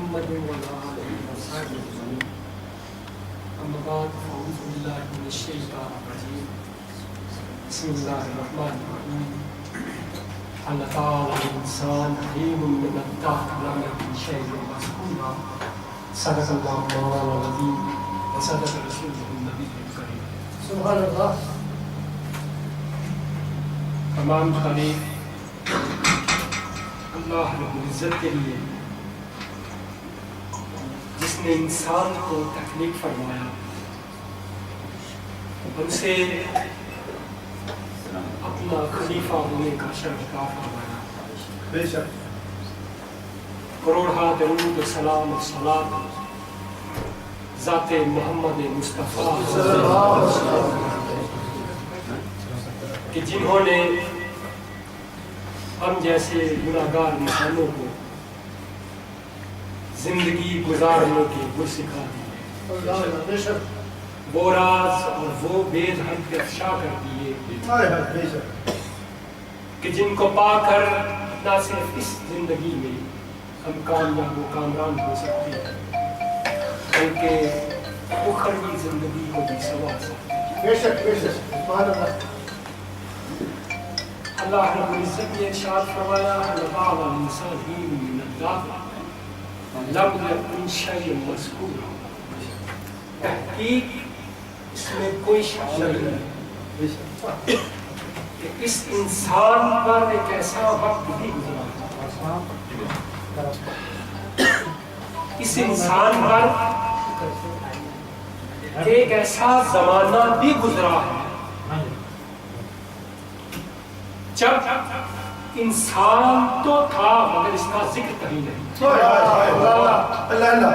محمد وعلى آله وصحبه أجمعين. أما بعد فأعوذ بالله من الشيطان الرجيم. بسم الله الرحمن الرحيم. هل أتى على الإنسان حين من الدهر لم يكن شيئا مذكورا. صدق الله مولانا العظيم وصدق رسوله النبي الكريم. سبحان اللہ. تمام تعریف اللہ رب العزت کے لیے جس نے انسان کو تخلیق فرمایا اور اسے اپنا خلیفہ ہونے کا شرف عطا فرمایا. بے شک کروڑہ درود و سلام و صلات ذات محمد مصطفیٰ صلی اللہ علیہ وسلم کہ جنہوں نے ہم جیسے گناہگار انسانوں کو زندگی گزارنے کے گر سکھا دیے. بے شک وہ راز اور وہ بید ہم کے افشا کر دیے بے شک کہ جن کو پا کر نہ صرف اس زندگی میں ہم کامیاب و کامران ہو سکتے ہیں بلکہ اخروی زندگی کو بھی سنوار سکتے ہیں. بے شک بے شک. سبحان اللہ. اللہ رب العزت نے ارشاد فرمایا لقال الانسان حین من الدهر لم یکن شیئا مذکورا. تحقیق اس میں کوئی شک نہیں ہے کہ اس انسان پر ایک ایسا وقت بھی گزرا اس انسان پر ایک ایسا زمانہ بھی گزرا ہے جب انسان تو تھا مگر اس کا ذکر کہیں نہیں. اللہ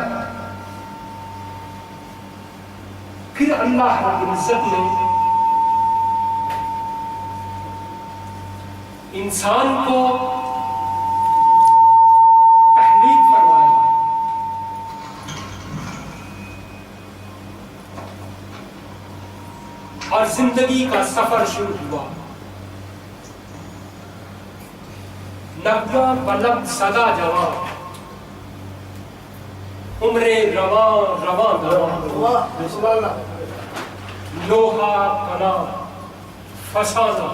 پھر اللہ رب العزت نے انسان کو تخلیق فرمایا اور زندگی کا سفر شروع ہوا. نغمہ بلب صدا جوان عمر رواں رواں اللہ. سبحان اللہ. لوہا کنا فسانہ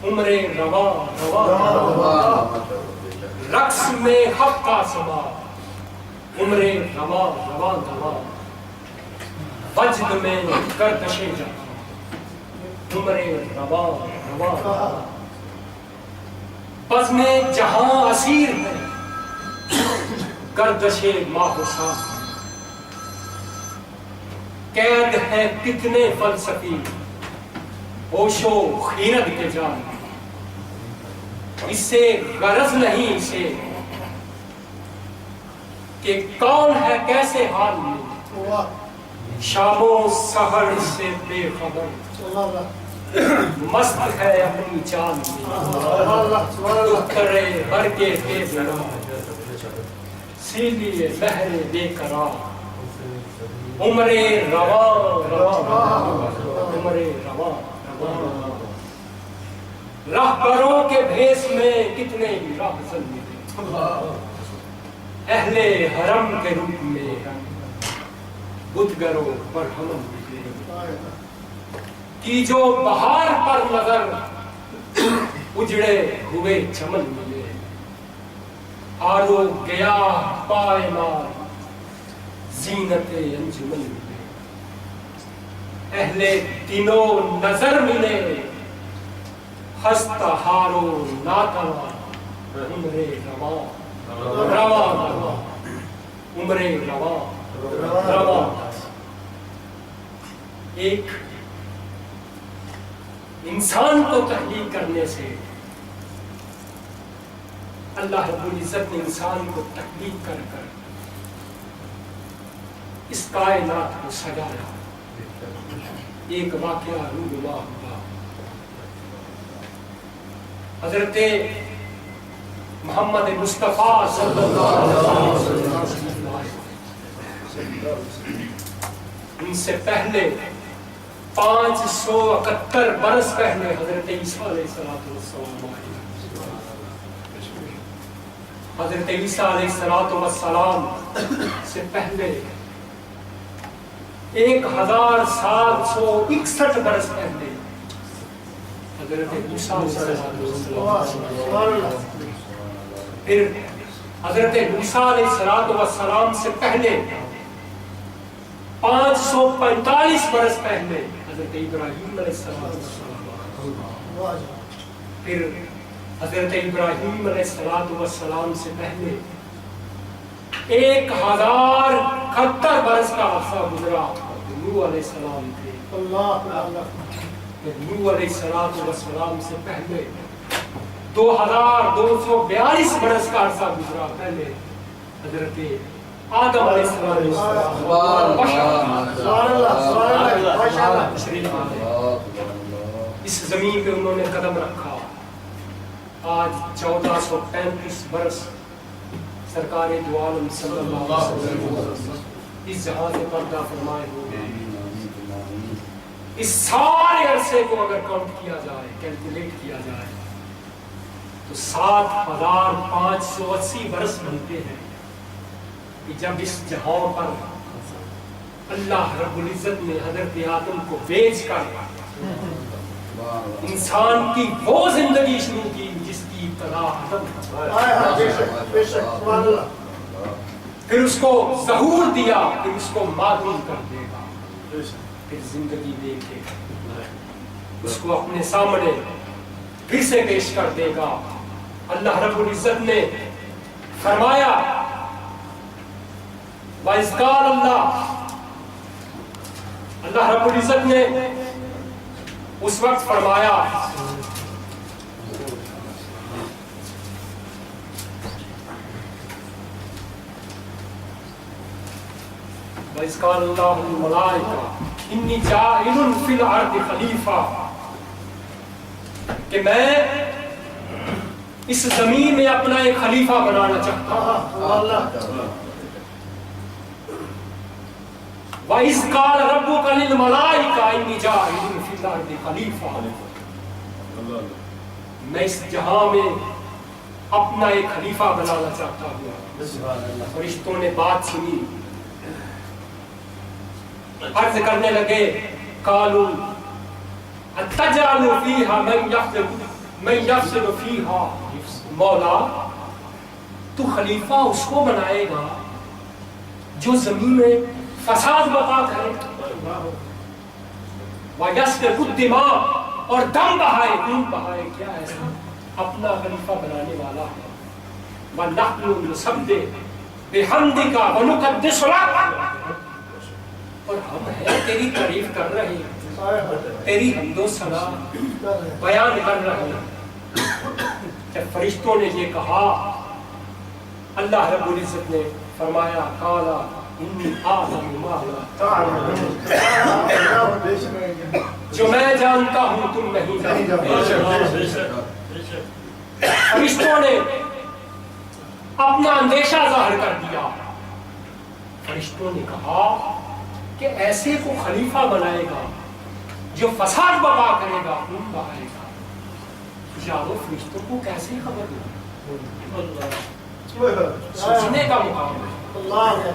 عمر رواں رواں رقص میں ہفتہ سما عمر رواں رواں رواں وجد میں گردش جہاں عمر رواں رواں بزم جہاں اسیر ہے گردش ماہ و ساں قید ہے کتنے فلسفی ہوش و خیرت کے جان اس سے غرض نہیں اسے کہ کون ہے کیسے حال میں شام و سحر سے بے خبر مست ہے اپنی چاند میں کرے برگے بے برا سیلی بہر بے قرار عمر رواں رواں عمر رواں رواں راہبروں کے بھیس میں کتنے ہی راہزن ملے اہل حرم کے روپ میں بدگروں پر ہمن ملے کی جو بہار پر نظر اجڑے ہوئے چمن ملے آرو گیا پائمار زینت انجمن ملے اہل دنوں نظر ملے ہستہ ہارو ناتوا عمر رواں رواں رواں عمر رواں رواں. ایک انسان کو تخلیق کرنے سے اللہ رب العزت نے انسان کو تخلیق کر کر اس کائنات کو سجایا. ایک واقعہ رونما ہوا. حضرت محمد مصطفیٰ صلی اللہ علیہ وسلم ان سے پہلے 571 برس پہلے حضرت عیسیٰ علیہ السلام حضرت عیسیٰ علیہ السلام سے پہلے 1761 برس پہلے حضرت عیسیٰ علیہ السلام، پھر حضرت عیسیٰ علیہ السلام سے پہلے 545 برس پہلے حضرت ابراہیم علیہ السلام، پھر حضرت ابراہیم علیہ السلام سے پہلے 1071 برس کا عرصہ گزرا، نوح علیہ السلام تھے۔ نوح علیہ السلام سے پہلے 2242 برس کا عرصہ گزرا، پہلے حضرت آدم علیہ السلام اس زمین پہ انہوں نے قدم رکھا۔ آج 1435 برس سرکار دو عالم صلی اللہ علیہ وسلم اس جہاں سے پردہ فرمائے ہوئے۔ اس سارے عرصے کو اگر کاؤنٹ کیا جائے، کیلکولیٹ کیا جائے تو 7580 برس بنتے ہیں کہ جب اس جہاں پر اللہ رب العزت نے حضرت آدم کو بیچ کر انسان کی وہ زندگی شروع کی جس کی ابتدا آدم، پھر اس کو ظہور دیا، پھر اس کو معلوم کر دے گا، پھر زندگی دے کے اس کو اپنے سامنے پھر سے پیش کر دے گا۔ اللہ رب العزت نے فرمایا وَإِذْ قَالَ اللہ رب العزت نے اس وقت فرمایا وَإِذْ قَالَ اللَّهُ لِلْمَلَائِكَةِ إِنِّي جَاعِلٌ فِي الْأَرْضِ خَلِيفَةً، کہ میں اس زمین میں اپنا ایک خلیفہ بنانا چاہتا ہوں۔ وَإِذْ قَالَ رَبُّكَ لِلْمَلَائِكَةِ إِنِّي جَاعِلٌ فِي الْأَرْضِ خَلِيفَةً، میں اس جہاں میں اپنا ایک خلیفہ بنانا چاہتا ہوں۔ فرشتوں نے بات سنی، عرض کرنے لگے قالوا اتجعل فيها من يفسد فيها، مولا تو خلیفہ اس کو بنائے گا جو زمین میں فساد برپا کرے، وَيَسْفِكُ الدِّمَاءَ، اور دم بہائے، خون بہائے، کیا ایسا اپنا خلیفہ بنانے والا ہے؟ وَنَحْنُ نُسَبِّحُ بِحَمْدِكَ وَنُقَدِّسُ لَكَ، اور ہم ہیں تیری تعریف کر رہے ہیں، تیری حمد و ثنا بیان کر رہے ہیں۔ جب فرشتوں نے یہ کہا، اللہ رب العزت نے فرمایا قَالَ إِنِّي أَعْلَمُ مَا لَا تَعْلَمُونَ، جو میں جانتا ہوں تم نہیں جانتے۔ فرشتوں نے اپنا اندیشہ ظاہر کر دیا۔ فرشتوں نے کہا کہ ایسے کو خلیفہ بنائے گا جو فساد برپا کرے گا، خون بہائے گا، یارو فرشتوں کو کیسے خبر ہوگی؟ سوچنے کا مقام ہے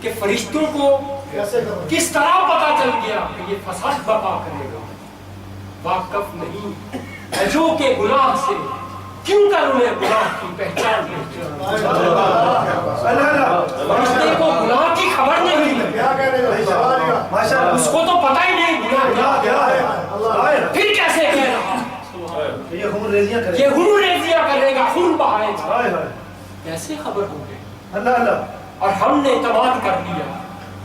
کہ فرشتوں کو کس طرح پتا چل گیا کہ یہ فساد برپا کرے گا؟ واقف نہیں جو کہ گناہ سے کیوں کر انہیں گناہ کی پہچان نہیں، فرشتے کو گناہ کی خبر نہیں، اس کو تو پتہ ہی نہیں گناہ کیا ہے، پھر کیسے کہہ رہا یہ خون ریزیاں کرے گا، خون بہائے گا، کیسے خبر ہو گئی؟ اور ہم نے اعتماد کر لیا،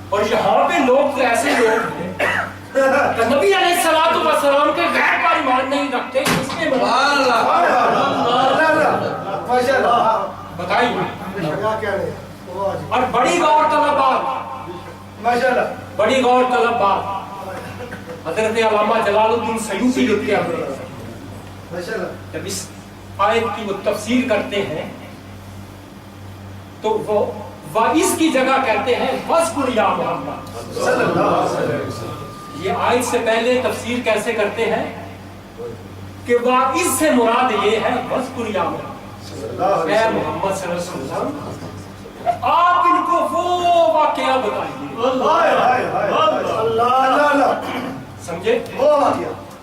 اور یہاں پہ لوگ تو ایسے لوگ ہیں کہ نبی علیہ السلام کے غیر پر ایمان نہیں رکھتے، اس میں بتائیے۔ اور بڑی غور طلب بات حضرت علامہ جلال الدین سیوطی لکھتے ہیں، جب اس آیت کی وہ تفسیر کرتے ہیں تو وہ وَإِذْ کی جگہ کہتے ہیں وَاذْكُرْ يَا مُحَمَّدْ۔ یہ آیت سے پہلے تفسیر کیسے کرتے ہیں کہ وَإِذْ سے مراد یہ ہے وَاذْكُرْ يَا مُحَمَّدْ، اے محمد صلی اللہ علیہ وسلم آپ ان کو وہ واقعہ بتائیے. سمجھے؟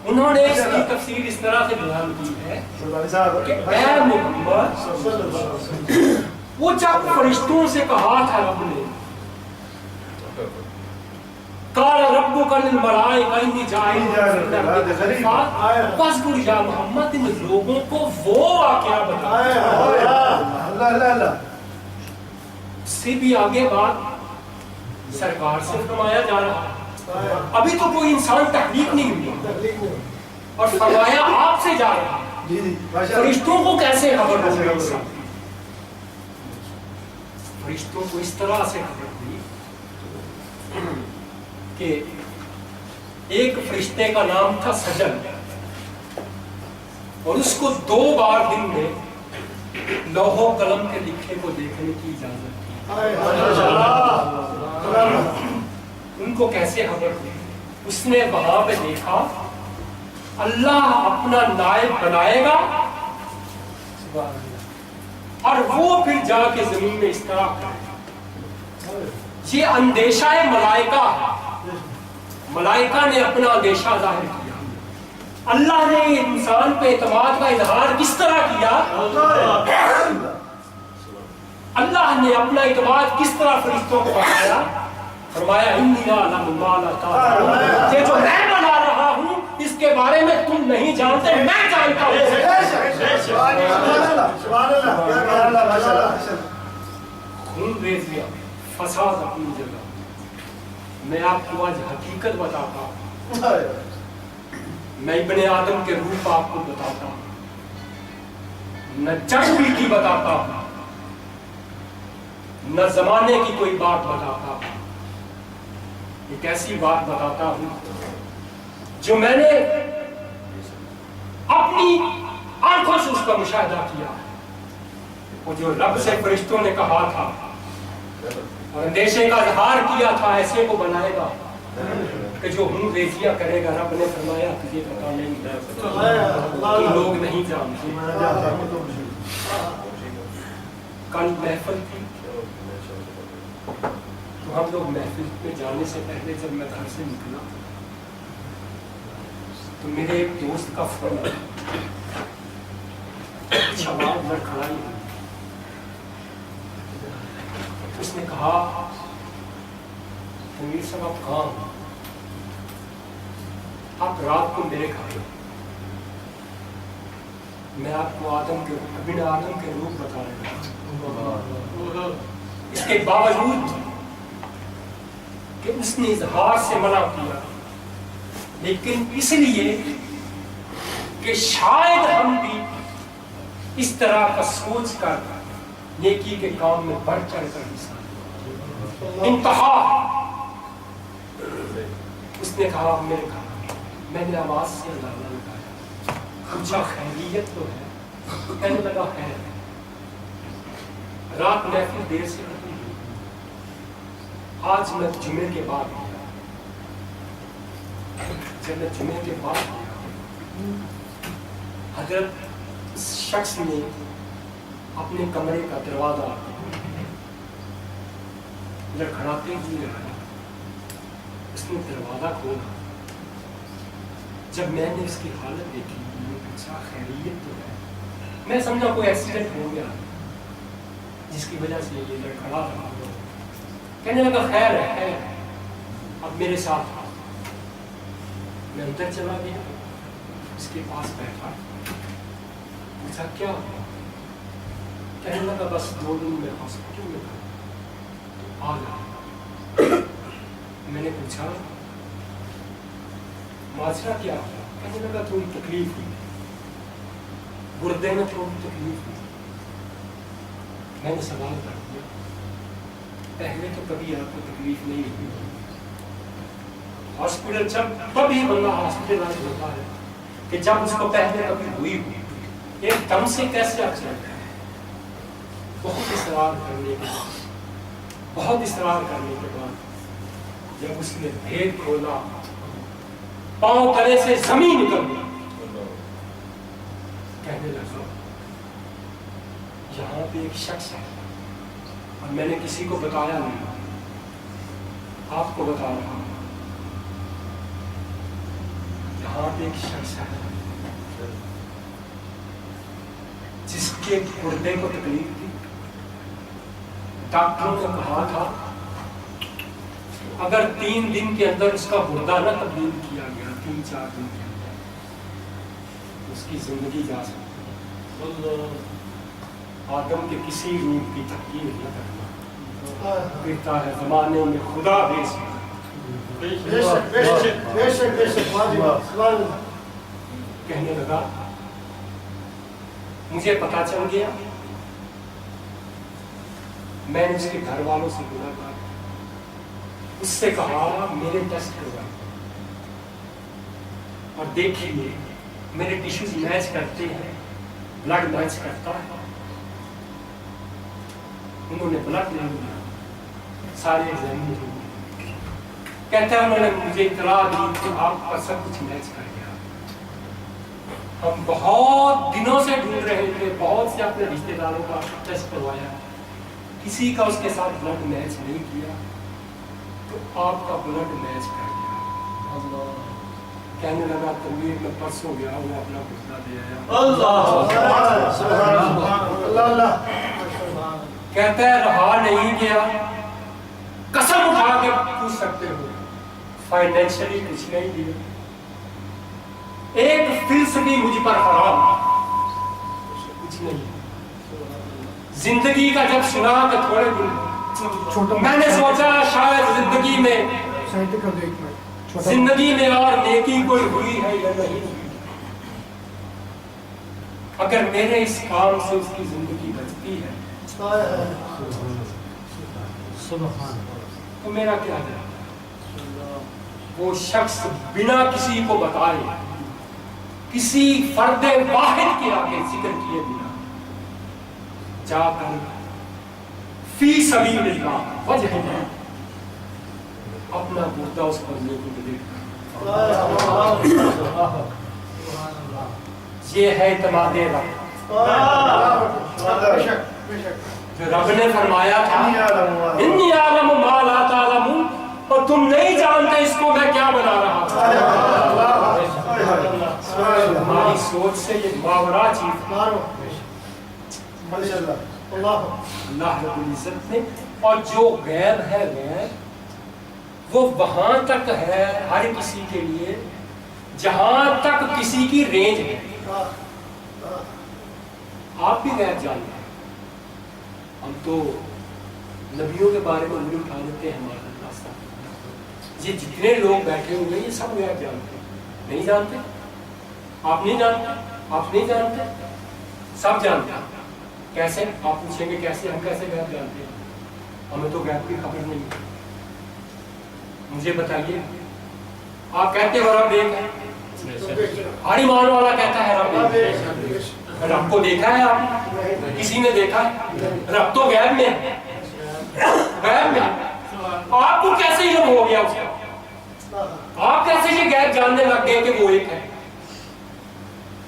انہوں نے اس کی تفسیر اس طرح سے بیان کی ہے کہ اے محمد وہ جب فرشتوں سے کہا تھا رب نے قال ربک للملائکۃ انی جاعل فی الارض خلیفہ فاذکر یا محمد ان لوگوں کو وہ واقعہ بتایا. سے بھی آگے بات سرکار سے فرمایا جا رہا ہے. ابھی تو کوئی انسان تخلیق نہیں ہوئی اور فرمایا آپ سے جا رہا ہے. فرشتوں کو کیسے خبر ہو گئی؟ فرشتوں کو اس طرح سے خبر ہوئی کہ ایک فرشتے کا نام تھا سجل اور اس کو 2 بار دن میں لوح و قلم کے لکھے کو دیکھنے کی اجازت تھی. ان کو کیسے خبر ہوئی؟ اس نے وہاں پہ دیکھا اللہ اپنا نائب بنائے گا اور وہ پھر جا کے زمین میں اس طرح کرے. یہ اندیشہ ہے ملائکہ نے اپنا اندیشہ ظاہر کیا. اللہ نے انسان پہ اعتماد کا اظہار کس طرح کیا؟ اللہ نے اپنا اعتماد کس طرح فرشتوں کو بتایا؟ فرمایا انی اعلم ما لا تعلمون. یہ جو میں بنا رہا ہوں اس کے بارے میں تم نہیں جانتے، میں جانتا ہوں. خون ریزیاں فساد اپنی جگہ. میں آپ کو آج حقیقت بتاتا ہوں. میں ابن آدم کے روپ آپ کو بتاتا ہوں، نہ جنگ کی بتاتا ہوں، نہ زمانے کی کوئی بات بتاتا ہوں. ایک ایسی بات بتاتا ہوں جو میں نے اپنی آنکھوں سے اس کا مشاہدہ کیا. وہ جو رب سے فرشتوں نے کہا تھا اور اندیشے کا اظہار کیا تھا ایسے کو بنائے گا کہ جو ہوں ریزیاں کرے گا. رب نے فرمایا تجھے پتا نہیں، تم لوگ نہیں جانتے. کل محفل تھی تو ہم لوگ محفل میں جانے سے پہلے جب میں گھر سے نکلا تو میرے ایک دوست کا فون شباب میں کھڑا ہی. اس نے کہا تنویر صاحب آپ کہاں ہو؟ آپ رات کو میرے گھر ہو. میں آپ کو ابن آدم کے روپ بتا رہا ہوں. اس کے باوجود کہ اس نے اظہار سے منع کیا، لیکن اس لیے کہ شاید ہم بھی اس طرح کا سوچ کر نیکی کے کام میں بڑھ چڑھ کر حصہ انتہا. اس نے کہا میرے گھر. میں نے آواز سے اندازہ لگایا، پوچھا خیریت تو ہے؟ کہنے لگا ہے. رات محفل دیر سے ختم ہوئی. آج میں جمعے کے بعد گیا. جب میں جمعے کے بعد گیا حضرت اس شخص نے اپنے کمرے کا دروازہ لڑکھڑاتے ہوئے رکھا. اس نے دروازہ کھولا. جب میں نے اس کی حالت دیکھی میں نے پوچھا خیریت تو ہے؟ میں سمجھا کوئی ایکسیڈنٹ ہو گیا جس کی وجہ سے یہ لڑکھڑا رہا. کہنے لگا خیر ہے خیر ہے، اب میرے ساتھ. میں اندر چلا گیا، اس کے پاس بیٹھا، پوچھا کیا ہوا؟ کہنے لگا بس 2 دن میں ہاسپٹل میں تھا تو آ گیا. میں نے پوچھا ماجرا کیا ہوا؟ کہنے لگا تھوڑی تکلیف ہوئی، گردے میں تھوڑی تکلیف ہوئی. میں نے سوال کر دیا پہلے تو کبھی آپ کو تکلیف نہیں ہوئی. ہاسپٹل جب تبھی بندہ ہاسپٹلائز ہوتا ہے کہ جب اس کو پہلے کبھی ہوئی ایک دم سے کیسے آپ چلتا ہے. بہت اصرار کرنے کے بعد جب اس نے بھید کھولا پاؤں تلے سے زمین نکل گئی. کہنے لگا پہ ایک شخص ہے اور میں نے کسی کو بتایا نہیں، آپ کو بتا رہا ہوں، یہاں پہ ایک شخص ہے جس کے گردے کو تکلیف تھی، ڈاکٹروں نے کہا تھا اگر 3 دن کے اندر اس کا گردہ نہ تبدیل کیا گیا، 3-4 دن کے اندر اس کی زندگی جا سکتی ہے۔ آدم کے کسی روح کی تحقیر نہ کرنا، کہتا ہے زمانے میں خدا بے شک بے شک بے شک بے شک بے شک سبحان اللہ۔ کہنے لگا مجھے پتا چل گیا، میں نے اس کے گھر والوں سے ملاقات، اس سے کہا میرے ٹیسٹ کروا اور دیکھیے میرے ٹیشوز میچ کرتے ہیں، بلڈ میچ کرتا ہے۔ انہوں نے بلڈ لے لیا، سارے ایگزامین ہوئے، کہتا ہے انہوں نے مجھے اطلاع دی کہ آپ کا سب کچھ میچ کر گیا۔ ہم بہت دنوں سے ڈھونڈ رہے تھے، بہت سے اپنے رشتے داروں کا ٹیسٹ کروایا، کسی کا اس کے ساتھ بلڈ میچ نہیں کیا، تو آپ کا بلڈ میچ کر گیا۔ کہنے لگا تنویر میں پرسوں گیا وہ اپنا گردہ دے آیا۔ اللہ کہتا ہے رہا نہیں گیا، قسم اٹھا کے پوچھ سکتے ہو، فائنینشلی کچھ نہیں دیا، ایک فیصدی مجھ پر حرام، کچھ نہیں۔ زندگی کا جب سنا کہ تھوڑے دن میں نے سوچا شاید زندگی میں اور نیکی کوئی ہوئی ہے یا نہیں، اگر میرے اس کام سے اس کی زندگی بچتی ہے تو میرا کیا ہے؟ وہ شخص بنا کسی کو بتائے، کسی فرد واحد کے آگے ذکر کیے بنا جا کر فی سبیل اللہ وجہ ہے اپنا گردہ اس بندے کو دے دیا۔ یہ ہے اعتماد رب، جو رب نے فرمایا تھا انی اعلم ما لا تعلمون، اور تم نہیں جانتے اس کو میں کیا بنا رہا تھا۔ ہماری سوچ سے یہ ماورا چیز اللہ رب العزت نے، اور جو غیب ہے غیب وہ وہاں تک ہے ہر کسی کے لیے جہاں تک کسی کی رینج ہے۔ آپ بھی غیب جانتے ہیں، ہم تو نبیوں کے بارے میں انگلی اٹھا لیتے ہیں ہمارا راستہ۔ یہ جتنے لوگ بیٹھے ہوئے یہ سب غیب جانتے ہیں، نہیں جانتے؟ آپ نہیں جانتے؟ آپ نہیں جانتے؟ سب جانتے ہیں۔ کیسے؟ آپ پوچھیں گے کیسے؟ ہم کیسے غیب جانتے ہیں؟ ہمیں تو غیب کی خبر نہیں ہے۔ مجھے بتائیے، آپ کہتے ہو رب ایک ہے، ہر ایمان والا کہتا ہے رب ایک ہے۔ رب کو دیکھا ہے آپ نے؟ کسی نے دیکھا ہے؟ رب تو غیب میں ہے، غیب میں۔ آپ کو کیسے یہ ہو گیا اس کا؟ آپ کیسے یہ غیب جاننے لگ گئے کہ وہ ایک ہے؟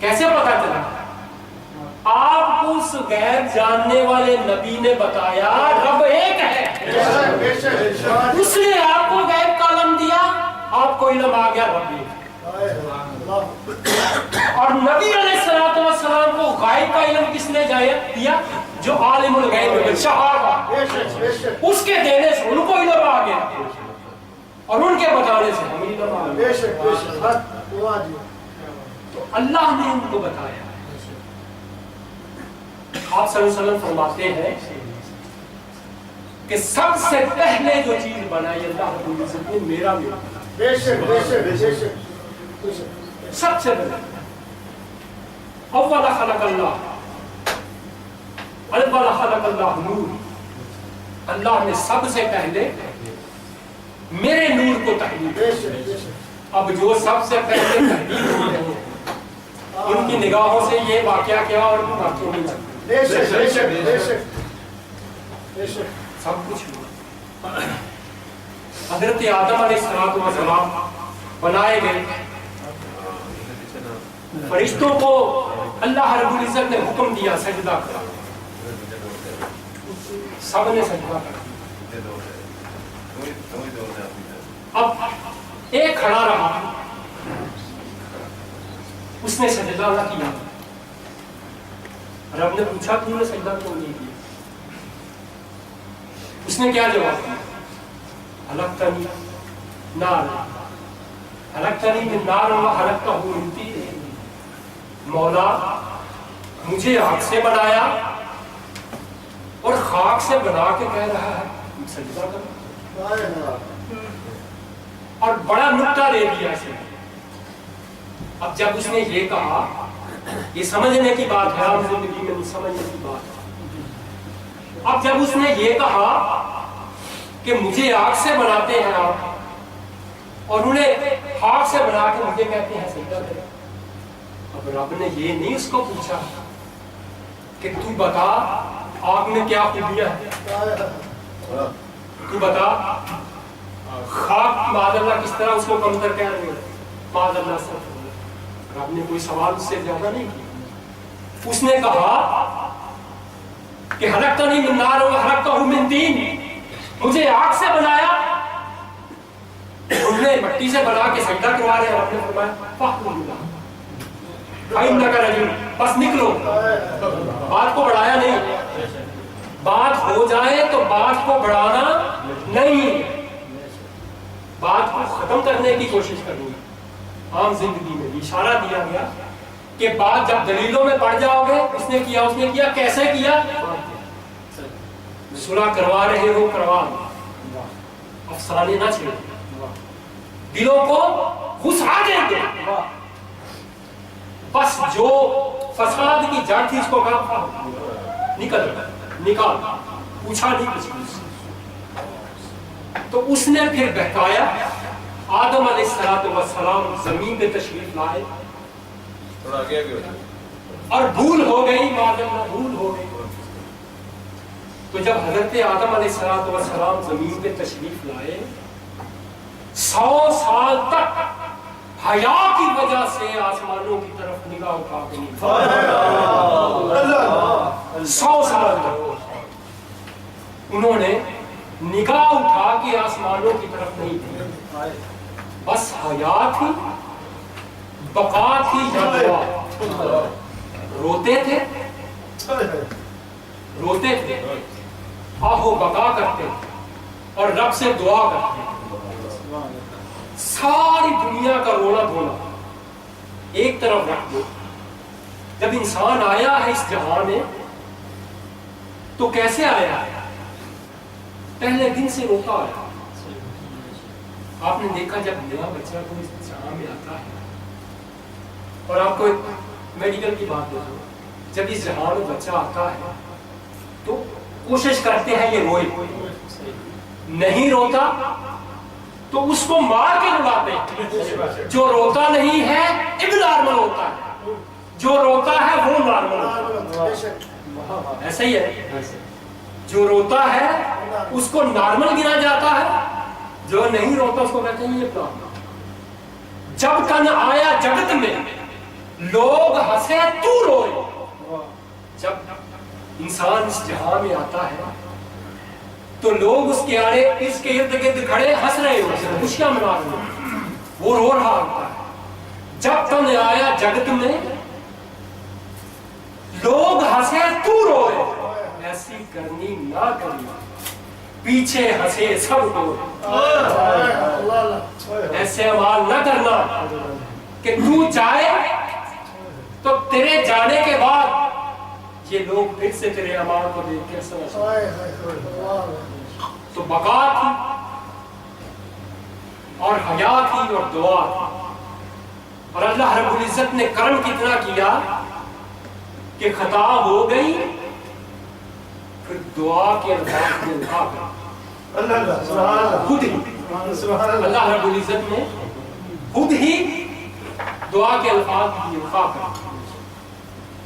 کیسے پتا چلا؟ آپ کو اس غیب جاننے والے نبی نے بتایا رب ایک ہے، اس نے آپ کو غیب کا علم دیا، آپ کو علم آ گیا رب ایک ہے۔ اور نبی علیہ السلام کو غائب کا علم کس نے دیا؟ جو عالم الغیب والشہادہ، اس کے دینے سے ان کو علم آ گیا اور ان کے بتانے سے ہمیں علم آ گیا۔ تو اللہ نے ان کو بتایا۔ آپ صلی اللہ علیہ وسلم فرماتے ہیں کہ سب سے پہلے جو چیز بنائی اللہ رب العزت نے میرا بھی سب سے پہلے اول خلق اللہ نور، اللہ نے سب سے پہلے میرے نور کو تحلیل۔ اب جو سب سے پہلے تحلیل ہو رہے ہیں ان کی نگاہوں سے یہ واقعہ کیا اور واقعہ نہیں لگتا، سب کچھ ہوا۔ حضرت آدم علیہ السلام بنائے گئے، فرشتوں کو اللہ رب العزت نے حکم دیا سجدہ کرو، سب نے سجدہ کر دیا. اب ایک کھڑا رہا, اس نے سجدہ نہ کیا. رب نے پوچھا تم نے سجدہ کیوں نہیں کیا؟ اس نے کیا جواب دیا؟ حلقتنی نار حلقتنی من نار و حلقتہ من طین. مولا مجھے آگ سے بنایا اور خاک سے بنا کے کہہ رہا ہے سجدہ کرو. اور بڑا نکتہ لے دیا اسے. اب جب اس نے یہ کہا, یہ سمجھنے کی بات ہے, عام زندگی میں نہیں سمجھنے کی بات ہے. اب جب اس نے یہ کہا کہ مجھے آگ سے بناتے ہیں آپ اور انہیں خاک سے بنا کے مجھے کہتے ہیں سجدہ کرو. اب رب نے یہ نہیں اس کو پوچھا کہ تو بتا آگ میں کیا خوبیاں ہیں, تو بتا خاک معاذ اللہ کس طرح اس کو کمتر کہہ رہے ہیں, معاذ اللہ سے. رب نے کوئی سوال اس سے زیادہ نہیں کیا. اس نے کہا کہ حلقتنی من نار و حلقتہ من طین, مجھے آگ سے بنایا, انہیں مٹی سے بنا کے سجدہ کروا رہے ہیں. رب نے فرمایا فَإِنَّكَ رَجُلٌ, بس نکلو. بات کو بڑھایا نہیں, بات ہو جائے تو بات کو بڑھانا نہیں, بات کو ختم کرنے کی کوشش کرنی. عام زندگی میں اشارہ دیا گیا کہ بات جب دلیلوں میں پڑ جاؤ گے, اس نے کیا کیسے کیا, صلح کروا رہے ہو کروا, افسانے نہ چھیڑو, دلوں کو گھسا دیں گے. بس جو فساد کی جڑ تھی اس کو کہا نکال, پوچھا نہیں کچھ. تو اس نے پھر بہکایا. آدم علیہ السلام زمین پہ تشریف لائے اور بھول ہو گئی, بھول ہو گئی. تو جب حضرت آدم علیہ السلام زمین پہ تشریف لائے, 100 سال تک حیا کی وجہ سے آسمانوں کی طرف نگاہ اٹھا کے نہیں, 100 سال تک انہوں نے نگاہ اٹھا کے آسمانوں کی طرف نہیں دی. بس حیا تھی, بقا تھی یا دعا. روتے تھے آہو بقا کرتے اور رب سے دعا کرتے. ساری دنیا کا رونا دھونا ایک طرف رکھ دو. جب انسان آیا ہے اس جہان میں تو کیسے آیا ہے؟ پہلے دن سے روتا آیا. آپ نے دیکھا جب نیا بچہ کو اس جہاں میں آتا ہے, اور آپ کو میڈیکل کی بات بتاؤں, جب اس جہاں میں بچہ آتا ہے تو کوشش کرتے ہیں یہ روئے, نہیں روتا تو اس کو مار کے رلاتے ہیں. جو روتا نہیں ہے اب نارمل ہوتا ہے, جو روتا ہے وہ نارمل ہوتا ہے. ایسا ہی ہے, جو روتا ہے اس کو نارمل گنا جاتا ہے, جو نہیں روتا اس کو کہتے ہیں یہ پرابلم. جب کن آیا جگت میں لوگ ہنسے تو روئے. جب انسان اس جہاں میں آتا ہے تو لوگ اس کے آڑے اس کے ارد گرد کھڑے ہنس رہے ہوتے ہیں, خوشیاں منا رہے ہیں, وہ رو رہا ہوتا ہے. جب کن آیا جگت میں لوگ ہنسے تو روئے. ایسی کرنی نہ کرنی, پیچھے ہنسے سب کو. ایسے عمال نہ کرنا کہ تو جائے تو تیرے جانے کے بعد یہ لوگ پھر سے تیرے عمال کو دیکھ کے سمجھ. تو بقا تھی اور حیا تھی اور دعا تھی. اور اللہ رب العزت نے کرم کتنا کیا کہ خطا ہو گئی, پھر دعا کے الفاظ میں اٹھا کر خود ہی اللہ رب العزت نے خود ہی دعا کے الفاظ میں اٹھا کر.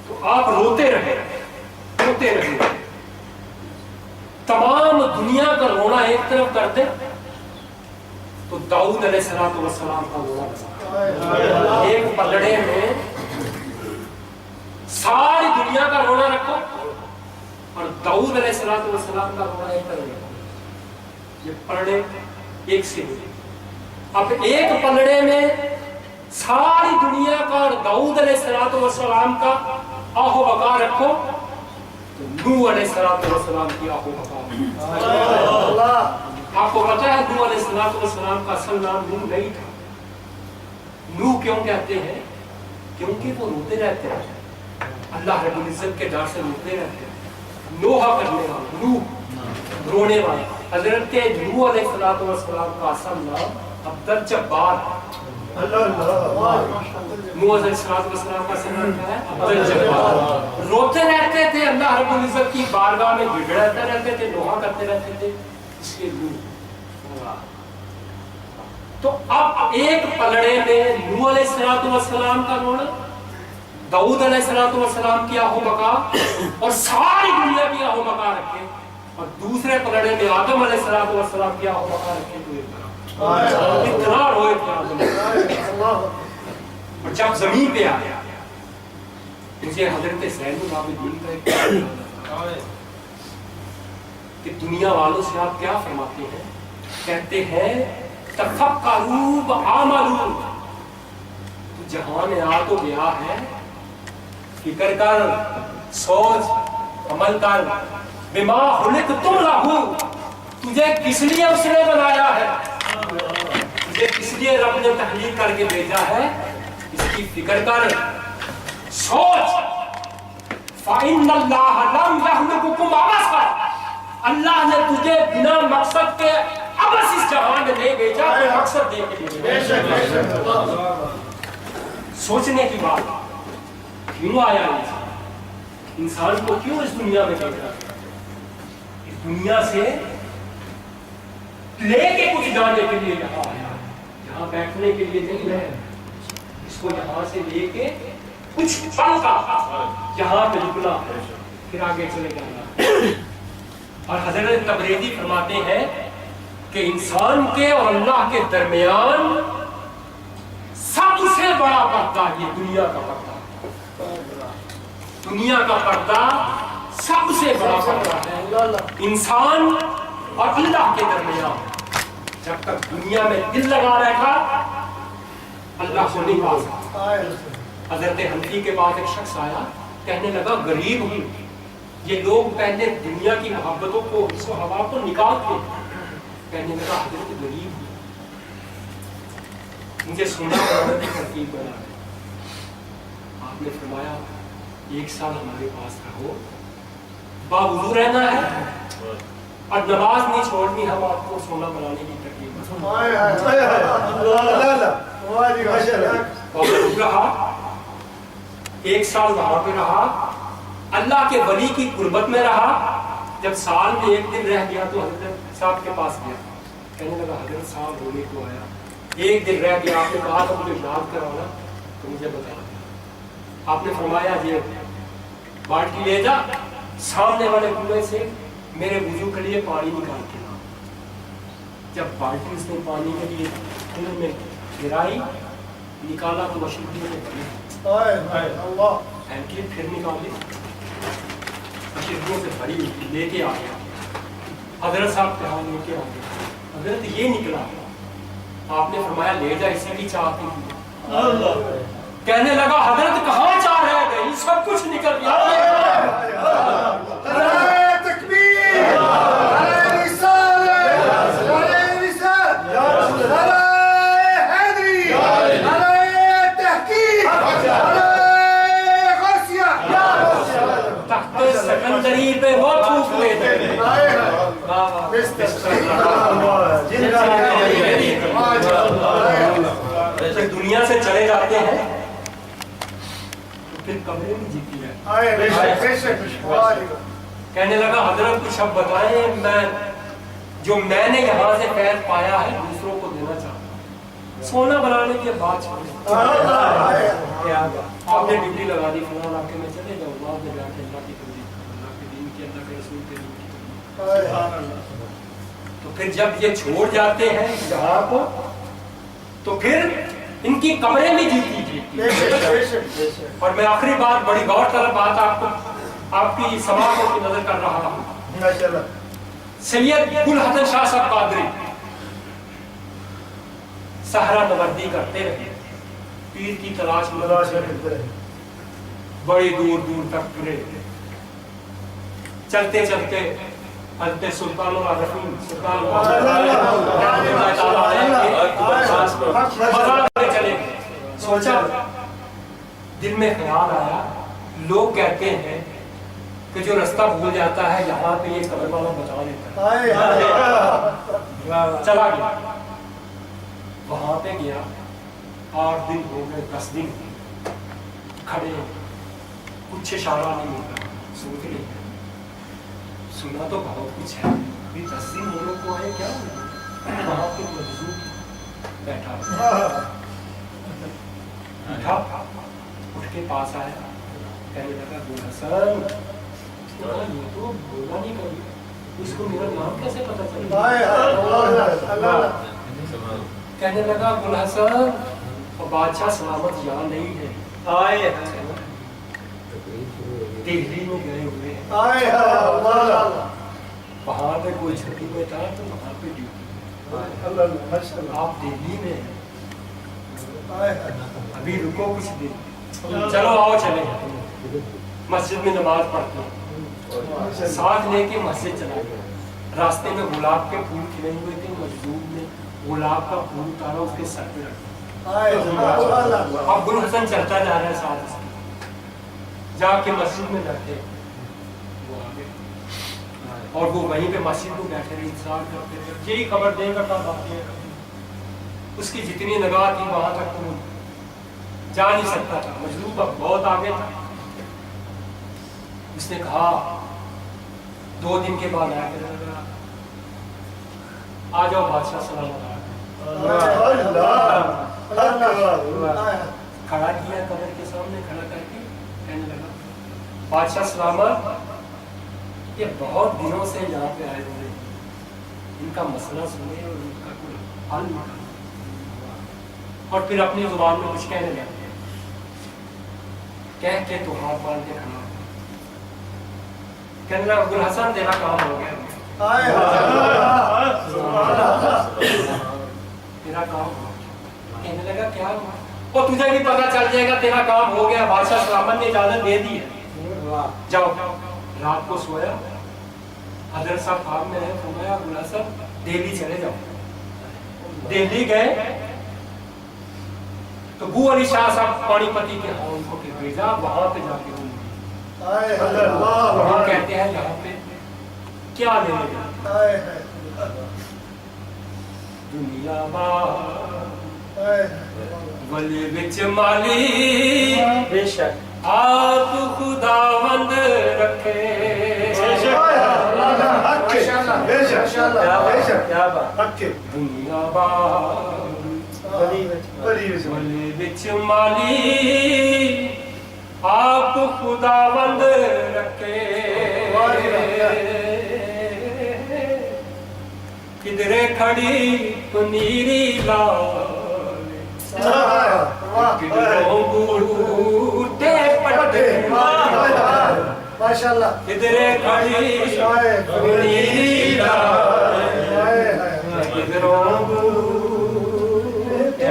تو آپ روتے رہے. تمام دنیا کا رونا ایک طرف کر دیں تو داؤد علیہ السلام کا رونا ایک پلڑے میں ساری دنیا کا رونا رکھو اور داؤد علیہ السلام کا رونا ایک طرح کا, یہ پلڑے ایک سے ہوئے. اب ایک پلڑے میں ساری دنیا کا اور داؤد علیہ السلام کا آہو بقا رکھو تو نوح علیہ السلام کی آہو بقا. آپ کو پتا ہے نوح علیہ السلام کا اصل نام نوح نہیں تھا. نوح کیوں کہتے ہیں؟ کیونکہ وہ روتے رہتے ہیں, اللہ رب العزت کے ڈر سے روتے رہتے ہیں. نوحہ کرنے والا, نوح رونے والا. حضرت نوح علیہ السلام کا اصل نام عبد الجبار. نوح علیہ السلام کا اصل نام کیا ہے؟ عبد الجبار. روتے رہتے تھے, اللہ رب العزت کی بارگاہ میں گڑگڑاتے رہتے تھے, نوحہ کرتے رہتے تھے, اس لیے نوح. تو اب ایک پلڑے میں نوح علیہ السلام کا رونا, داؤد علیہ السلام کی آہو بقا اور ساری دنیا کی آہو بقا رکھے, اور دوسرے پلڑے میں آدم علیہ السلام کی آہو بقا رکھے. اتنا روئے تھے آدم. اور جب زمین پہ آیا مجھے حضرت زین العابدین کا ایک کہ دنیا والوں سے آپ کیا فرماتے ہیں؟ کہتے ہیں تفکروا وعملوا, تو جہاں میں آ تو گیا ہے, فکر کر, سوچ, عمل کر. بما خلقتم لہ, تجھے کس لیے اس نے بنایا ہے, تجھے کس لیے رب نے تخلیق کر کے بھیجا ہے, اس کی فکر کر, سوچ. فإن اللہ لم یخلقکم عبثا, اللہ نے تجھے بنا مقصد کے ابس اس جہان میں لے بھیجا, کوئی مقصد دے کے لیے. سوچنے کی بات, کیوں آیا انسان کو, کیوں اس دنیا میں بھیجا؟ اس دنیا سے لے کے کچھ جانے کے لیے یہاں آیا, یہاں بیٹھنے کے لیے نہیں ہے. اس کو یہاں سے لے کے کچھ پل کا یہاں پہ رکنا, پھر آگے چلے جانا. اور حضرت تبریزی فرماتے ہیں کہ انسان کے اور اللہ کے درمیان سب سے بڑا پردہ یہ دنیا کا پردہ. دنیا کا پردہ سب سے بڑا پردہ ہے انسان اور اللہ کے درمیان. جب تک دنیا میں دل لگا رہا اللہ کو نہیں پا سکتا. حضرت حنفی کے بعد ایک شخص آیا, کہنے لگا غریب ہوں. یہ لوگ پہلے دنیا کی محبتوں کو, اس کو ہوا کو نکالتے. کہنے لگا حضرت غریب ہوں, مجھے سونا بنانے کی ترکیب بنا. آپ نے فرمایا 1 سال ہمارے پاس رہو, باوضو رہنا ہے اور نماز نہیں چھوڑنی, ہم آپ کو سونا بنانے کی ترکیب رہا. 1 سال وہاں پہ رہا, اللہ کے ولی کی قربت میں رہا. جب سال میں 1 دن رہ گیا تو حضرت صاحب کے پاس گیا, کہنے لگا حضرت صاحب ہونے کو آیا, 1 دن رہ گیا, آپ نے کہا تھا مجھے یاد کرانا تو مجھے بتا. آپ نے فرمایا یہ بالٹی لے جا, سامنے والے کنویں سے میرے وضو کے لیے پانی نکال کے لا. جب بالٹی اس نے پانی کے لیے کنویں میں گرائی, نکالا تو مشرقیوں نے بھری, پھر نکالی, مشرقیوں سے بھری لے کے آ گیا. حضرت صاحب کے ہاتھ لے کے آ گیا, حضرت یہ نکلا. آپ نے فرمایا لے جا, اسی کی چاہ تھی. کہنے لگا حضرت کہاں چاہ رہ گئی, سب کچھ نکل گیا. سکندری پہ وہ تھوک ہوئے تھے. دنیا سے چلے جاتے ہیں تو پھر قبریں بھی جیتی ہے. کہنے لگا حضرت کچھ اب بتائیں, میں جو میں نے یہاں سے خیر پایا ہے دوسروں کو دینا چاہتا ہوں. سونا بنانے کی بات چھوڑی, آپ نے ڈیوٹی لگا دی, فلاں علاقے میں چلے جاؤ, بعد میں جا کے اللہ کی تبلیغ, اللہ کے دین کی, اللہ کے رسول کے دین کی. تو پھر جب یہ چھوڑ جاتے ہیں جہاں کو تو پھر ان کی قبریں بھی جیتی. اور میں آخری بات, بڑی غور طلب بات آپ کو آپ کی سماعتوں کی نظر کر رہا ہوں. ماشاءاللہ. سید گل حسن شاہ صاحب قادری صحرا نوردی کرتے رہے, پیر کی تلاش میں بڑی دور دور تک پھرے. چلتے چلتے حضرت سلطان العارفین سلطان چلے. سوچا, دل میں خیال آیا, لوگ کہتے ہیں کہ جو رستہ بھول جاتا ہے یہاں پہ یہ قبر والا بتا دیتا ہے. چلا گیا, وہاں پہ گیا. 8 دن ہو گئے, 10 دن کھڑے, کچھ اشارہ نہیں ملتا. سوچ رہے سنا تو بہت کچھ ہے, 10 دن ہونے کو ہے کیا. وہاں پہ مجذوب بیٹھا اٹھ کے پاس آیا, کہنے لگا گل حسن یہ تو بولا نہیں کبھی, اس کو میرا نام کیسے پتا چلا. کہنے لگا گل حسن بادشاہ سلامت یہاں نہیں ہے, آئے دہلی میں گئے ہوئے ہیں. وہاں پہ کوئی چھٹی میں تھا تو وہاں پہ ڈیوٹی. آپ دہلی میں ہیں, ابھی رکو کچھ دن. چلو آؤ چلے مسجد میں نماز پڑھتے ہیں. ساتھ لے کے مسجد چلا گیا. راستے میں گلاب کے پھول کھلے ہوئے تھے, مجذوب نے گلاب کا پھول اتارا, اس کے سر پہ رکھا. اب گل حسن چلتا جا رہا ہے ساتھ اس کے, جا کے مسجد میں بیٹھے. وہ آگے اور وہ وہیں پہ مسجد میں بیٹھے رہے, انتظار کرتے رہے. یہی خبر دے گا کب آتی ہے. اس کی جتنی نگاہ تھی وہاں تک تو جا نہیں سکتا تھا. مجذوب اب بہت آگے تھا. اس نے کہا 2 دن کے بعد آ کے آ جاؤ بادشاہ سلامت. کھڑا کیا قبر کے سامنے کھڑا کر کے, کہنے لگا بادشاہ سلامت یہ بہت دنوں سے یہاں پہ آئے ہوئے ہیں, ان کا مسئلہ سنے اور ان کا کوئی حل نکالے. اور پھر اپنی زبان میں کچھ کہنے لگے, کہہ کے تو ہاتھ باندھ کے کھڑا. کہنے لگا گل حسن تیرا کام ہو گیا, تیرا کام ہو گیا. کہنے لگا کیا ہوا, اور تجھے بھی پتا چل جائے گا تیرا کام ہو گیا, بادشاہ سلامت نے اجازت دے دی ہے, جاؤ. رات کو سویا, حضرت صاحب خواب میں ہے, فرمایا گل حسن دہلی چلے جاؤ. دہلی گئے تو بو علی شاہ صاحب پانی پتی کے ہاں ان کو بھیجا. وہاں پہ جا کے وہاں کہتے ہیں یہاں پہ کیا لینے گئے, دنیا ولی وچ مالی بے شک آپ خداوند رکھے. دنیا ولی وچ مالی آپ خداوند رکھے. کدھرے کھڑی پنیری لال, کدھروں بوٹے پٹے ماشاءاللہ, کدھرے کھڑی پنیری لال, کدھروں بوٹے.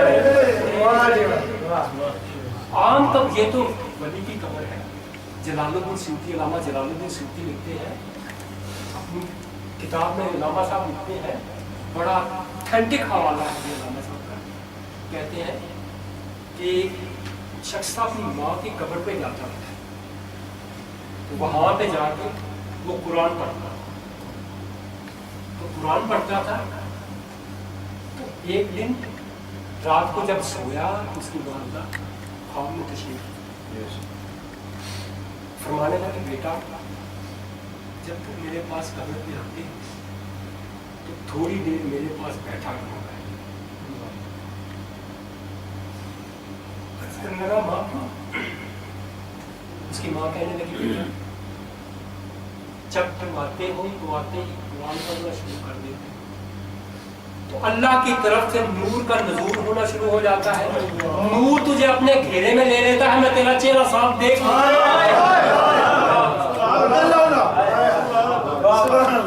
عام تب یہ تو ولی کی قبر ہے. جلال الدین سیوطی, علامہ جلال الدین سیوطی لکھتے ہیں اپنی کتاب میں, علامہ صاحب لکھتے ہیں, بڑا اتھینٹک حوالہ ہے علامہ صاحب کا. کہتے ہیں کہ ایک شخص اپنی ماں کی قبر پہ جاتا تھا, تو وہاں پہ جا کے وہ قرآن پڑھتا, تو قرآن پڑھتا تھا. تو ایک دن رات کو جب سویا اس کی والدہ خواب میں تشریف فرمانے لگے, بیٹا جب تم میرے پاس قبر پہ آتے تو تھوڑی دیر میرے پاس بیٹھا کرو. لگا ماں کیوں؟ اس کی ماں کہنے لگی بیٹا جب تم آتے ہو تو آتے ہی قرآن پڑھنا شروع کر دیتے تو اللہ کی طرف سے نور کا نزول ہونا شروع ہو جاتا ہے. نور تجھے اپنے گھیرے میں لے لیتا ہے, میں تیرا چہرہ صاف دیکھ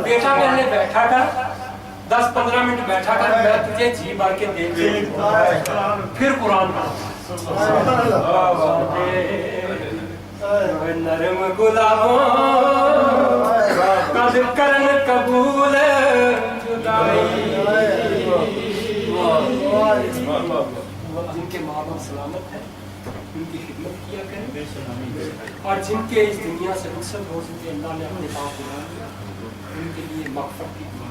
بیٹا میں نے بیٹھا کر 10-15 منٹ بیٹھا کر میں تجھے جی بھر کے دیکھ پھر قرآن پڑھا نرم گلابوں قد کرن قبول جدائی جن کے ماں باپ سلامت ہیں ان کی خدمت کیا کریں اور جن کے اس دنیا سے رخصت ہو چکے اللہ نے اپنے پاس بنا دیا ان کے لیے مغفرت کی دعا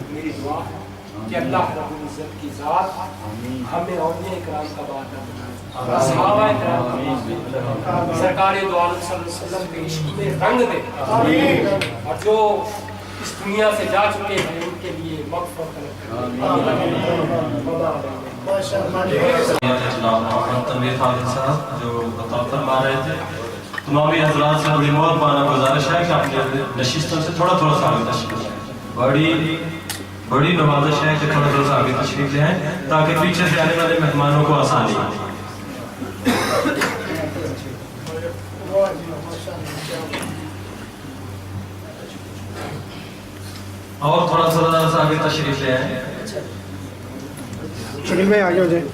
میری دعا ہے کہ اللہ رب العزت کی ذات ہمیں اولیاء کرام کا بادہ بنائے صحابہ کرام سرکار دو عالم صلی اللہ علیہ وسلم کے عشق میں رنگ دے اور جو اس دنیا سے جا چکے ہیں ان کے لیے مغفرت طلب کریں جناب محمد تنویر خالد صاحب جو خطاب فرما رہے تھے تمامی حضرات سے بڑی موت پانا گزارش ہے کہ اپنے نشستوں سے تھوڑا تھوڑا سا آگے تشریف لیں بڑی نوازش ہے کہ تھوڑا تھوڑا سا آگے تشریف لیں تاکہ پیچھے سے آنے والے مہمانوں کو آسانی ہو اور تھوڑا سا آگے تشریف لے آئیں شکل میں آگے ہو جائیں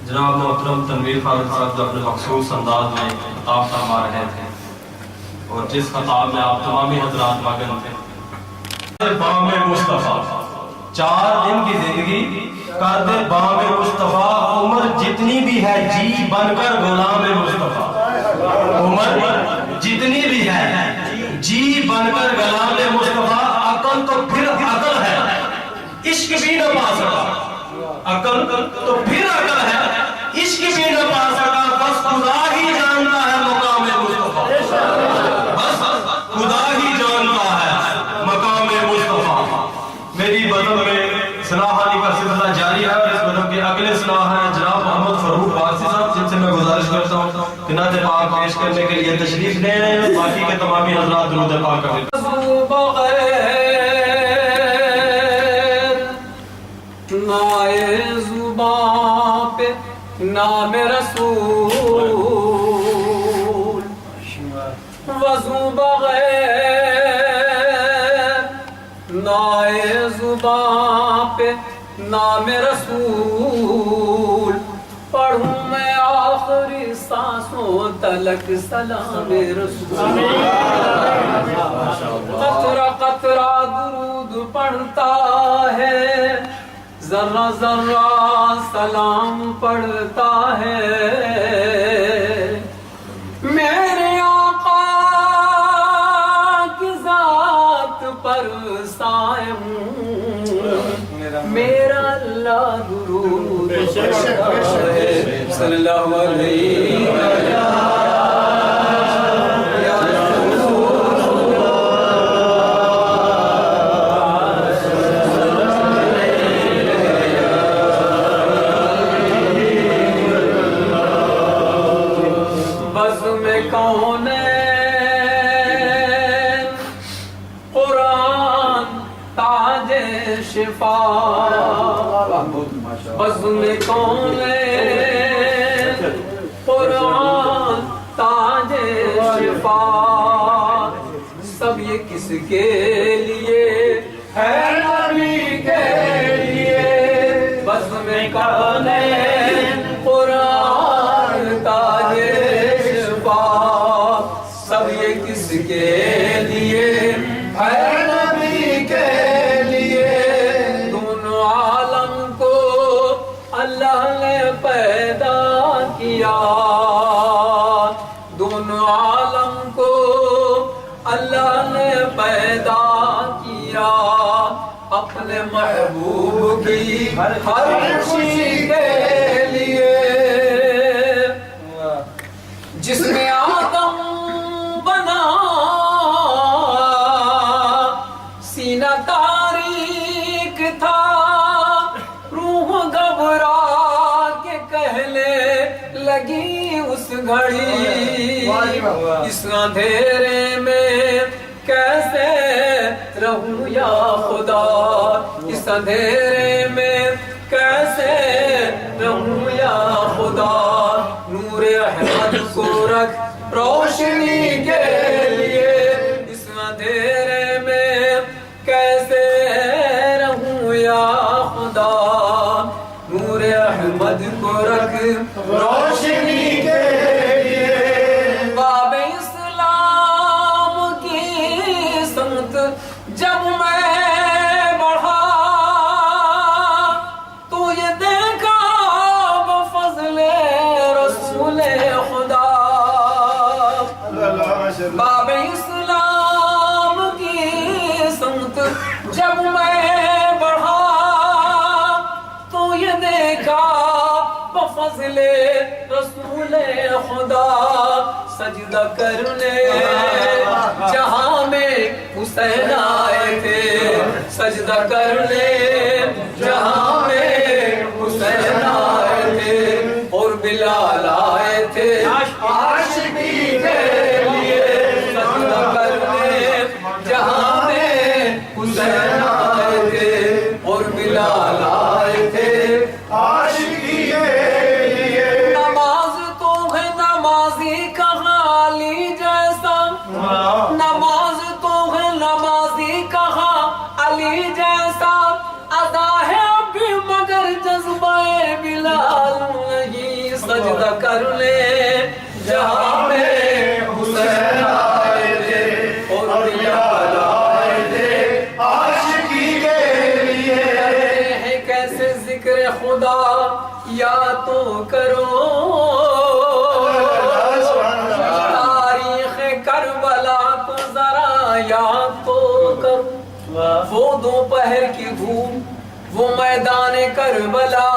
جناب محترم تنویر خالد صاحب جو اپنے مخصوص انداز میں خطاب فرما رہے تھے اور جس خطاب میں آپ تمامی حضرات مگن تھے بام مصطفیٰ 4 دن کی زندگی کر دے بام مصطفیٰ عمر جتنی بھی ہے جی بن کر غلام مصطفیٰ عمر جتنی بھی ہے جی بن کر غلام مصطفیٰ عقل تو پھر عقل ہے عشق بھی نہ پا سکا عقل تو پھر عقل ہے عشق بھی نہ پا سکا بس خدا ہی جانتا ہے مقام مصطفیٰ بس خدا ہی جانتا ہے مقام مصطفیٰ میری بدم میں صلاحانی کا سلسلہ جاری ہے اور اس بدم کے اگلے صلاح ہیں جناب محمد فروخ بارسی صاحب جن سے میں گزارش کرتا ہوں کہ نعت پاک پیش کرنے کے لیے تشریف لیں باقی کے تمامی حضرات درود پاک کریں نائے زبان پہ نام رسول وضو بغیر نائے زبان پہ نام رسول پڑھوں میں آخری سانسوں تلک سلام رسول قطرہ قطرہ درود پڑھتا ہے ذرہ ذرہ سلام پڑھتا ہے میرے آقا کی ذات پر سائم میرا اللہ درود پڑھتا ہے صلی اللہ علیہ وسلم بزم کون قرآن تاج شفا سب یہ کس کے لیے ہے نبی کے لیے بزم کون قرآن تاج شفا سب یہ کس کے لیے ہے نبی کے اللہ نے پیدا کیا دونوں عالم کو اللہ نے پیدا کیا اپنے محبوب کی ہر خوشی کے لیے جس میں آدم بنا سینہ تاریک تھا لگی اس گھڑی اس اندھیرے میں کیسے رہوں یا خدا اس اندھیرے میں کیسے رہوں یا خدا نور احمد کو رکھ روشنی کے باب اسلام کی سمت جب میں بڑھا تو یہ دیکھا بفضل رسول خدا سجدہ کرنے جہاں میں حسین آئے تھے، سجدہ کرنے جہاں میں حسین آئے تھے، اور بلال آئے تھے عاشقی کے لیے، سجدہ کرنے جہاں میں حسین آئے تھے، اور بلال آئے تھے عاشقی کے لیے۔ نماز تو ہے نمازی کہاں علی جیسا، نماز تو ہے نمازی کہاں علی جیسا، ادا ہے اب بھی مگر جذبہ بلال نہیں، سجدہ کر لے جہاں میں حسین آئے تھے، اور بلال آئے تھے عاشقی کے لیے۔ ہے کیسے ذکر خدا یا تو کرو، تاریخ کربلا کو ذرا یاد تو کرو، وہ دوپہر کی دھوپ، وہ میدان کربلا،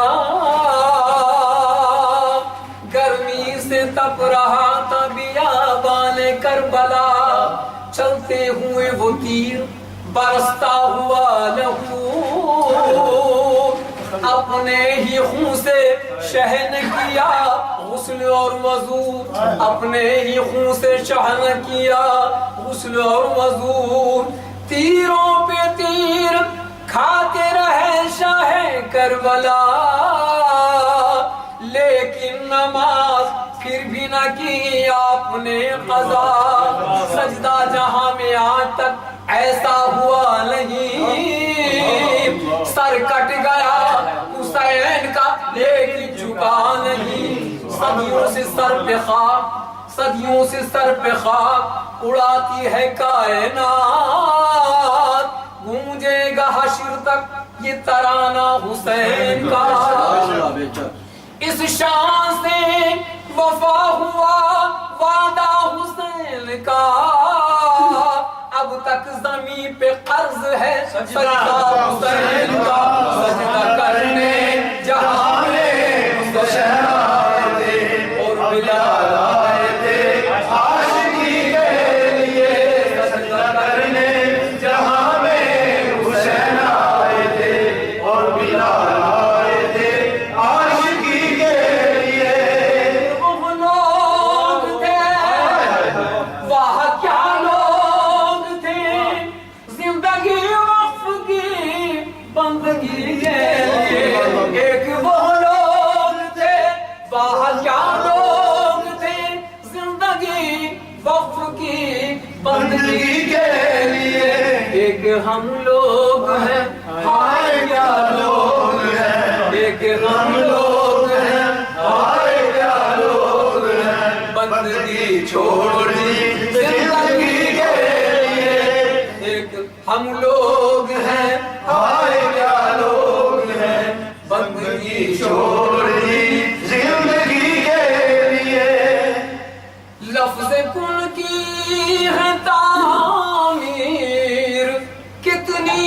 گرمی سے تپ رہا تھا بیابان کربلا، چلتے ہوئے وہ تیر برستا ہوا لہو، اپنے ہی خون سے شہن کیا غسل اور وضو، اپنے ہی خون سے شہن کیا غسل اور وضو، تیروں پہ تیر کھاتے رہے شاہ کربلا، لیکن نماز پھر بھی نہ کی آپ نے قضا، سجدہ جہاں میں آج تک ایسا ہوا نہیں، سر کٹ گیا حسین کا لیکن جھکا نہیں، صدیوں سے سر پہ خاک، صدیوں سے سر پہ خاک اڑاتی ہے کائنات، گونجے گا حشر تک یہ ترانہ حسین کا، اس شان سے وفا ہوا وعدہ حسین کا، اب تک زمین پہ قرض ہے سجدہ حسین کا، سجدہ کرنے جہاں میں حسین آئے تھے، اور بلال آئے تھے عاشقی کے لیے، سجدہ کرنے جہاں میں حسین آئے تھے، اور بلال آئے تھے عاشقی کے لیے۔ وہ لوگ تھے وہاں کیا لوگ تھے، زندگی وقف کی بندگی کے لیے، ایک وہ لوگ تھے وہاں کیا لوگ تھے، زندگی وقف کی بندگی کے لیے، ایک ہم لوگ ہیں ہائے کیا لوگ ہیں، ایک ہم لوگ ہیں ہائے کیا لوگ ہیں، بندگی چھوڑ دی زندگی کے لیے، ایک ہم لوگ ہیں ہائے کیا لوگ ہیں، بندگی چھوڑ دی زندگی کے لیے۔ لفظ کن کی ہے تعمیر کتنی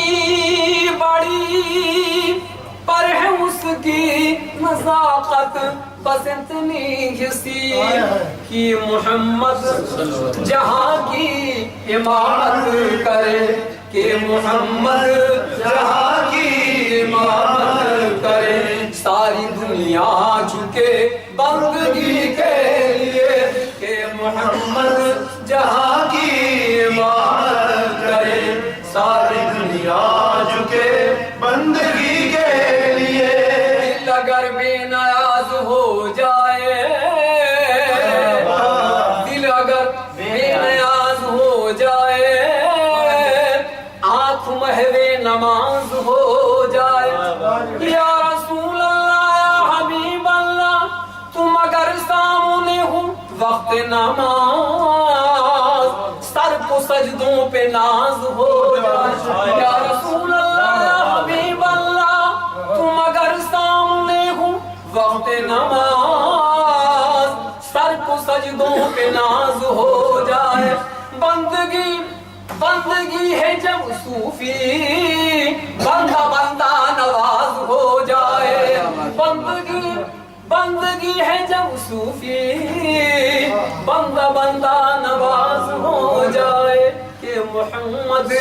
بڑی، پر ہے اس کی نزاکت بس اتنی حسی، کہ محمد جہاں کی امامت کرے، کہ محمد جہاں کی امامت کرے، ساری دنیا جھکے بندگی کے لیے، کہ محمد جہاں کی امامت کرے، ساری دنیا جھکے بندگی کے لیے۔ دل اگر بے نیاز ہو جائے، دل اگر بے نیاز ہو جائے، آنکھ محو نماز ہو جائے، یا رسول اللہ یا حبیب اللہ، تم اگر سامنے ہو وقت نماز، سر کو سجدوں پہ ناز ہو جائے، یا رسول اللہ یا حبیب اللہ، تم اگر سامنے ہو وقت نماز، سر کو سجدوں پہ ناز ہو جائے، بندگی ہے جب صوفی بندہ بندہ نواز ہو جائے بندگی ہے جب صوفی بندہ بندہ نواز ہو جائے کہ محمد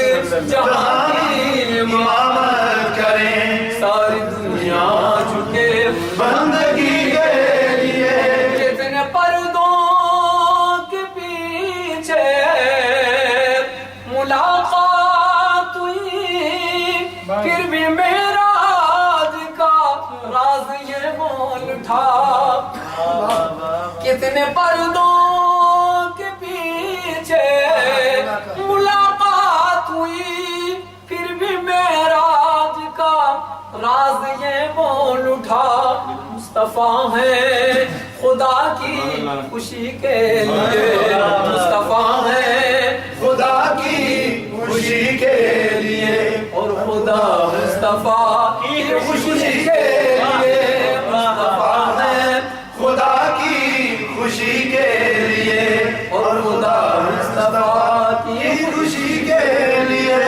جہاں کی امامت کریں ساری دنیا جھکے بندگی کے لیے کتنے پردوں کے پیچھے ملاقات ہوئی پھر بھی معراج کا راز یہ بول اٹھا کتنے پردوں کے پیچھے ملاقات ہوئی پھر بھی معراج کا راز یہ بول اٹھا مصطفیٰ ہے خدا کی خوشی کے لیے مصطفیٰ ہے خدا کی خوشی کے لیے اور خدا مصطفیٰ کی خوشی کے لیے مصطفیٰ ہے خدا کی خوشی کے لیے اور خدا مصطفیٰ کی خوشی کے لیے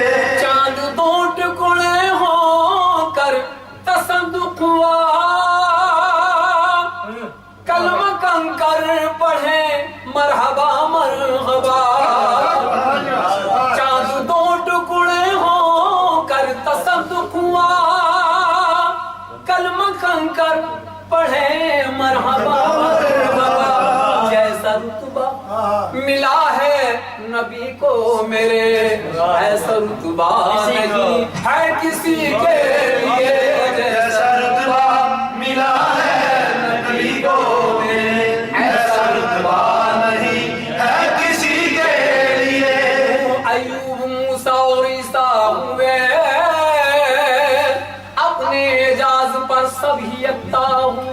چاند دو ٹکڑے ہو کر تصدق ہوا کلمہ کنکر پڑھے مرحبا مرحبا چاند دو ٹکڑے ہو کر تصدق ہوا کلمہ کنکر پڑھے مرحبا مرحبا جیسا رتبہ ملا ہے نبی کو میرے ایسا رتبہ نہیں ہے کسی کے لیے جیسا رتبہ ملا ہے نبی کو میرے ایسا رتبہ نہیں ہے کسی کے لیے ایوب موسیٰ اور عیسیٰ ہوئے اپنے اعجاز پر سبھی یکتا ہوں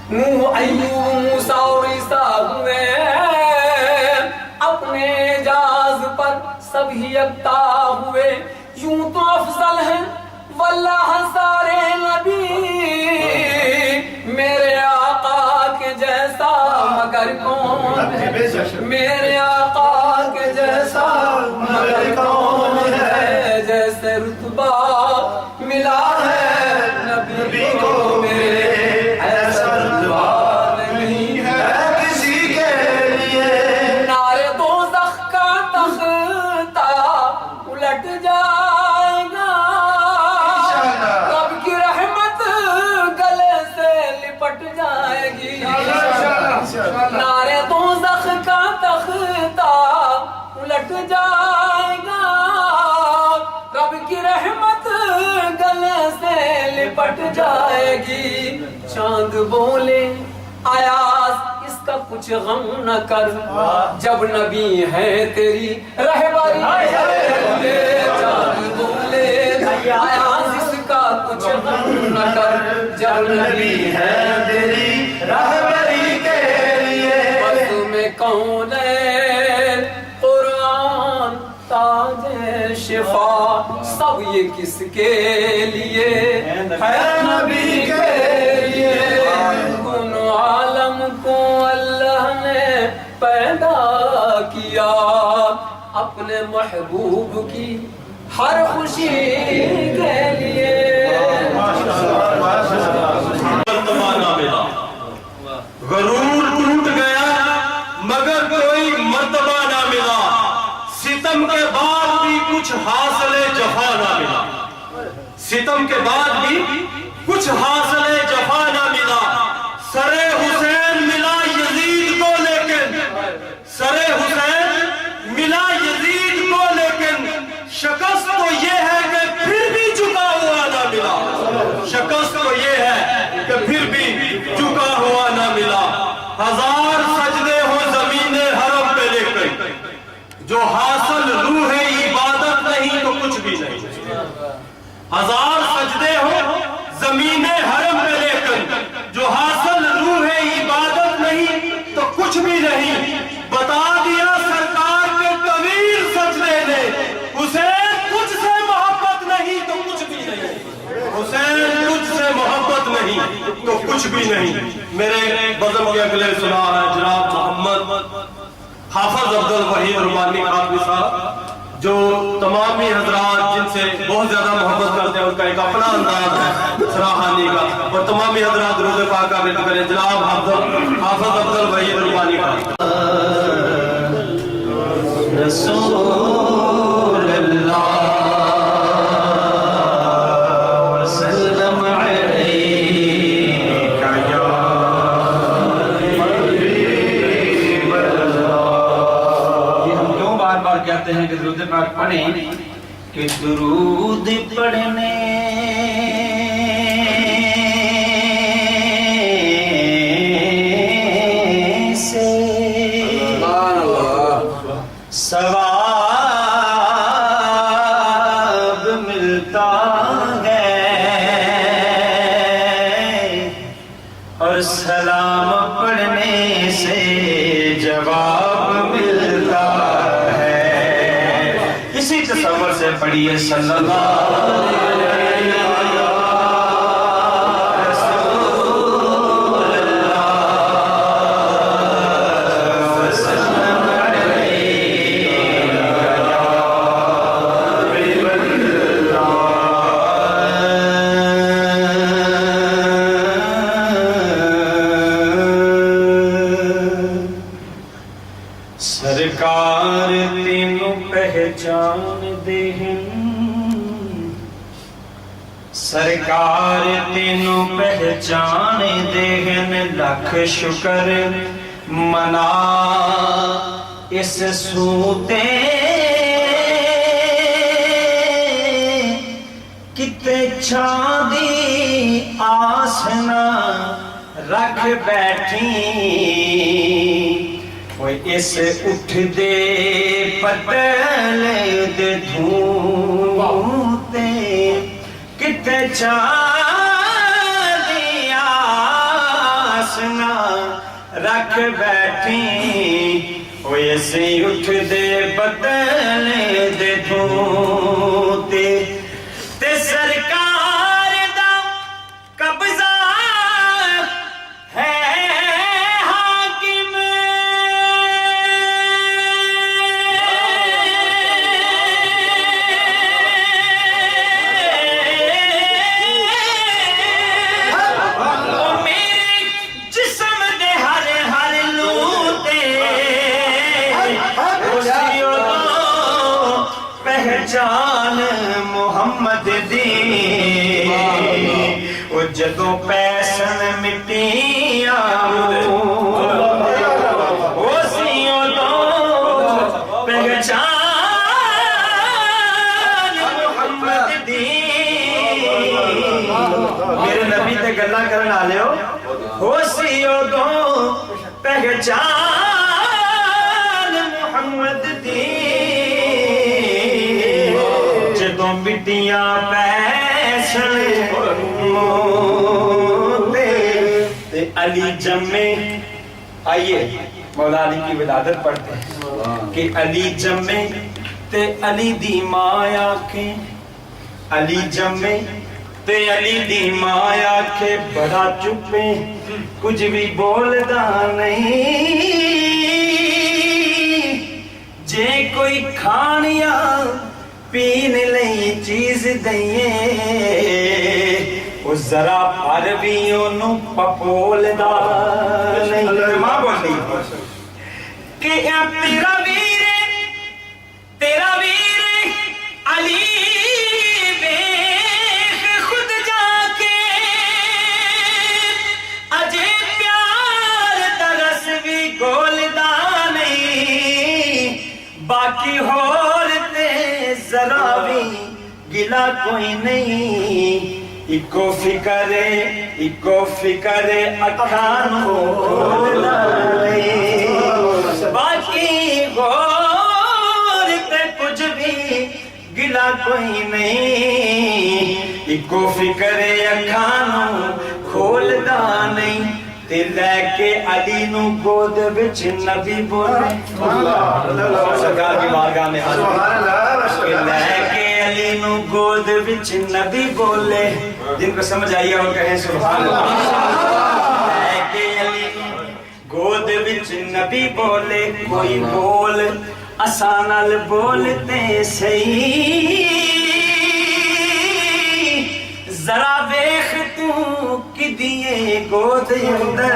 ایوب موسیٰ اور عیسیٰ ہوئے اپنے اعجاز پر سبھی یکتا ہوئے یوں تو افضل ہیں واللہ سارے نبی میرے آقا کے جیسا مگر کون ہے میرے آقا کے جیسا مگر کون ہے جیسے رتبہ ملا ہے نبی کو میرے ایسا رتبہ نہیں ہے کسی کے لیے نارے دوزخ کا تختہ الٹ جائے گا رب کی رحمت گلے سے لپٹ جائے گی نارے دوزخ کا تختہ الٹ جائے گا رب کی رحمت گلے سے لپٹ جائے گی چاند بولے آیاز اس کا کچھ غم نہ کر جب نبی ہے تیری رہبری چاند بولے آیاز اس کا کچھ غم نہ کر جب نبی ہے تیری رہبری کے لیے بس میں کون قرآن تاج شفا سب یہ کس کے لیے ہے نبی کے لیے کن عالم کو اللہ نے پیدا کیا اپنے محبوب کی ہر خوشی کے لیے غرور ٹوٹ گیا مگر کوئی مرتبہ نہ ملا ستم کے بعد بھی کچھ حاصل جفا نہ ملا ستم کے بعد بھی کچھ حاصل جفا نہ ملا سرے حسین ملا یزید کو لیکن سرے حسین ملا یزید کو لیکن شکست تو یہ ہے کہ پھر بھی جھکا ہوا نہ ملا شکست تو یہ ہے کہ پھر بھی جھکا ہوا نہ ملا ہزار سجدے ہو زمین حرم پہ لیکن جو حاصل روح عبادت نہیں تو کچھ بھی نہیں ہزار سجدے ہو زمین حرم پہ لیکن جو حاصل روح عبادت نہیں تو کچھ بھی نہیں بتا دیا سرکار کے طویل سجدے نے حسین تجھ سے محبت نہیں تو کچھ بھی نہیں حسین تجھ سے محبت نہیں تو کچھ بھی نہیں میرے بزم کے اگلے سنا ہے جناب محمد حافظ عبدالوحید ربانی خاتمی صاحب جو تمام ہی حضرات جن سے بہت زیادہ محبت کرتے ہیں ان کا ایک اپنا انداز ہے سراہانی کا، اور تمام ہی حضرات درود پاک کا بیان کریں جناب حافظ عبدالوحید ربانی کا رسول اللہ وسلم کہتے ہیں کہ درود پاک پڑھیں کہ درود پڑھنے سے ثواب ملتا ہے اور سلام پڑھنے سے جواب ملتا ہے۔ اسی تصور سے پڑھیے صلی اللہ علیہ سرکار تینوں پہچان دہن، سرکار تینوں پہچان دہن، لکھ شکر منا اس سوتے کتے چھان دی آسنا رکھ بیٹھی، اس اٹھ دے پتل دے دھونتے کتے چاندی آسنا رکھ بیٹھی، اس اٹھ دے پتل دے دھونتے تے سرکار دا قبضہ ہے پہچان محمد دی، وہ جدوں پیسن مٹیاں وہ سیوں تو پہچان محمد دی، میرے نبی تے گلاں کرن والے ہو سیوں تو پہچان محمد دی، مٹیاں پیسن تے علی جمے، آئیے مولا علی کی ولادت پڑھتے ہیں کہ علی جمے تے علی دی ماں آکھیں، علی جمے تے علی دی ماں آکھیں، بڑا چپے کچھ بھی بولدا نہیں، جے کوئی کھانیا پین لئی چیز دئیے، اس ذرا پر بھی انہوں پپول دا نہیں، ماں بول رہی کہ تیرا ویر علی بیخ خود جا کے اجے پیار ترس بھی گول دا نہیں، باقی ہور ذرا بھی گلا کوئی نہیں، اکو فکر اکھان کھولنا نہیں، باقی غور تے کچھ بھی گلا کوئی نہیں، اکو فکر اکھان کھولنا نہیں، تے لے کے علی نو گود وچ نبی بولے، سرکار کی بارگاہ میں حاضر لے کے علی نو گود وچ نبی بولے، جن کو سمجھ آئی ہے وہ کہیں سبحان اللہ، لے کے علی نو گود وچ نبی بولے کوئی بول آسان بولتے صحیح ذرا ویخ تو کدیے گود اندر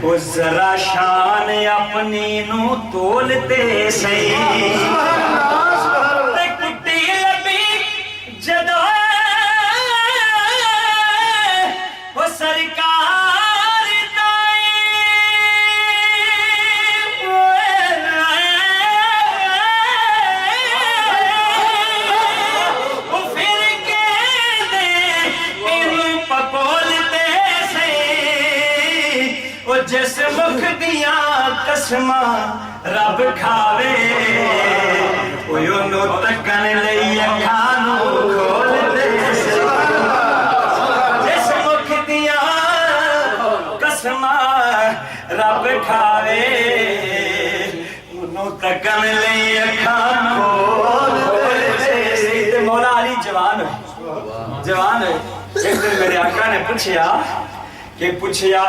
وہ ذرا شان اپنی نو تولتے صحیح کٹی لبی جدو وہ سرکار وہ پھر کے دے ان پپولتے سے وہ جس مکھ دیا قسماں رب کھاوے وہ یونو تکن لئی اکھانو کھولتے سے جس مکھ دیا قسماں رب کھاوے یونو تکن لئی اکھانو کھولتے سے مولا علی جوان ہے ایک دن میرے آقا نے پوچھیا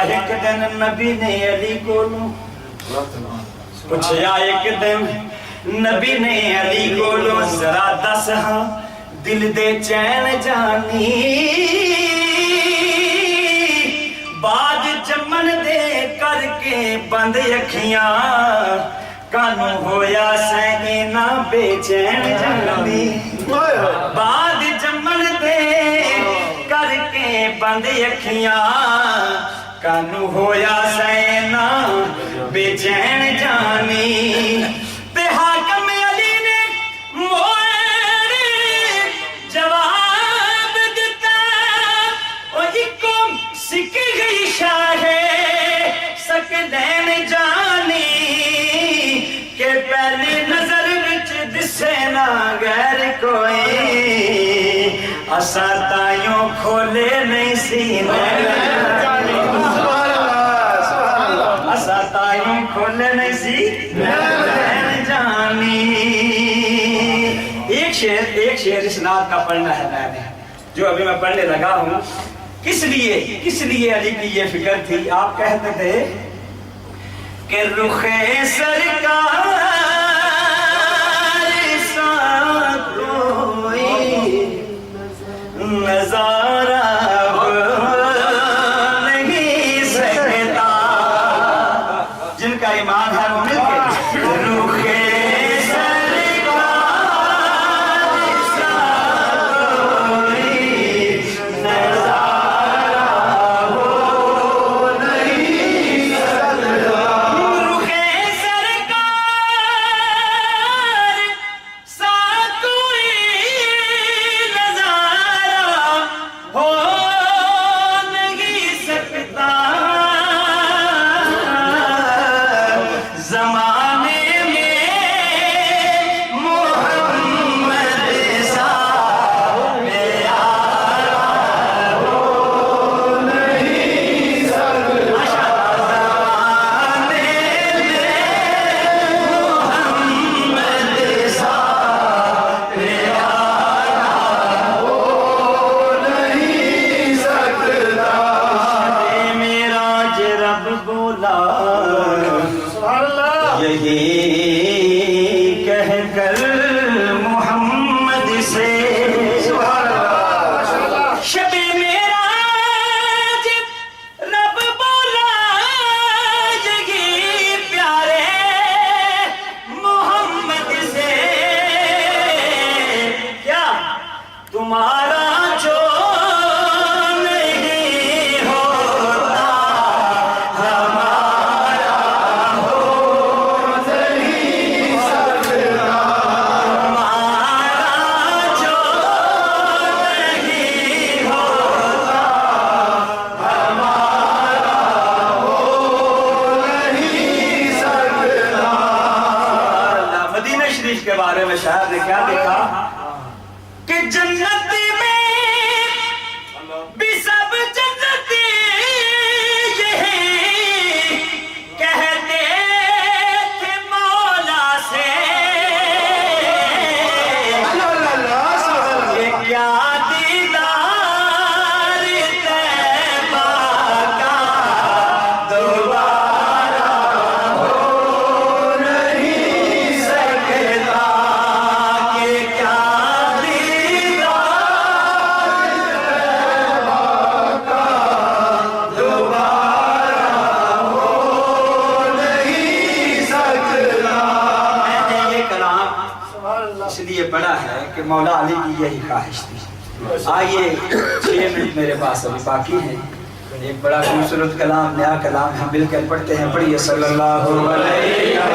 ایک دن نبی نے علی کو پوچھیا ایک دن نبی نے علی کو ذرا دس ہاں دل دے چین جانی بعد جمن دے کر کے بند اکھیاں کانو ہویا سینا بے چین جانی بعد جمن دے کر کے بند اکھیاں کانو ہویا سینا بے چین جانی تے حاکم علی نے موڑ جواب دیتا او اکو سکھ گئی شاہ سکلین جانی کہ پہلی نظر وچ دسے نہ غیر کوئی اسا تائیوں کھولے نہیں سینے اسا تائیوں کھولے نہیں سینے جانی ایک شعر اس نعت کا پڑھنا ہے میں نے جو ابھی میں پڑھنے لگا ہوں کس لیے علی کی یہ فکر تھی آپ کہتے تھے کہ رخ سرکار سا کوئی نظارہ نہیں سکتا جن کا ایمان ہے وہ مل کے رخ یہی کہہ کر محمد سے شب معراج رب بولا یہی پیارے محمد سے کیا تمہارا جو کے بارے میں شاعر نے کیا دیکھا کہ جنتی میں بھی سب جنتی یہی کہتے تھے مولا سے کہ کیا دیدار طیبہ کا دو اس لیے پڑھا ہے کہ مولا علی کی یہی خواہش تھی. آئیے 6 منٹ میرے پاس ابھی باقی ہیں. ایک بڑا خوبصورت کلام، نیا کلام ہم مل کر پڑھتے ہیں. پڑھیے صلی اللہ علیہ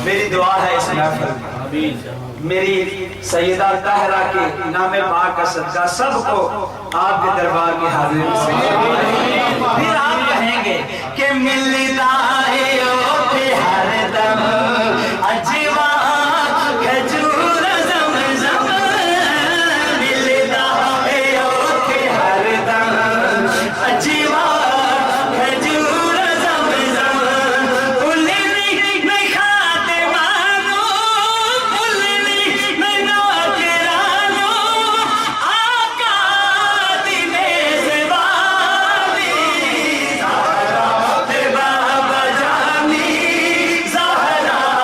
میری دعا ہے اس محفل میری سیدہ طاہرہ کے نام پاک کا صدقہ سب کو آپ کے دربار کی حاضری سے پھر آپ کہیں گے کہ ملتا ہے اوٹھے ہر دم اجوا کھجور زمزم ملتا ہے اوٹھے ہر دم اجوا Zahra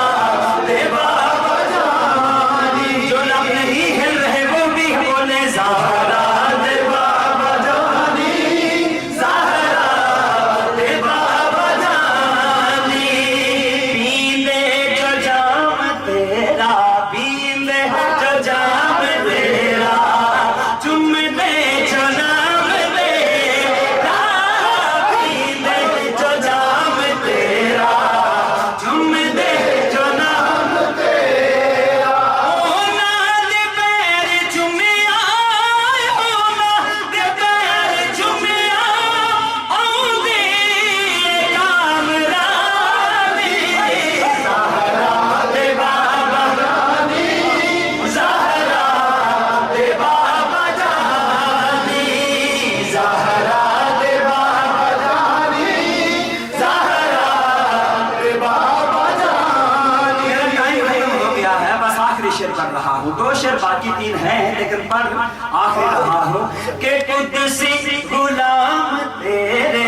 اور باقی 3 ہیں لیکن پڑھ آخر رہا ہوں کہ قدسی غلام تیرے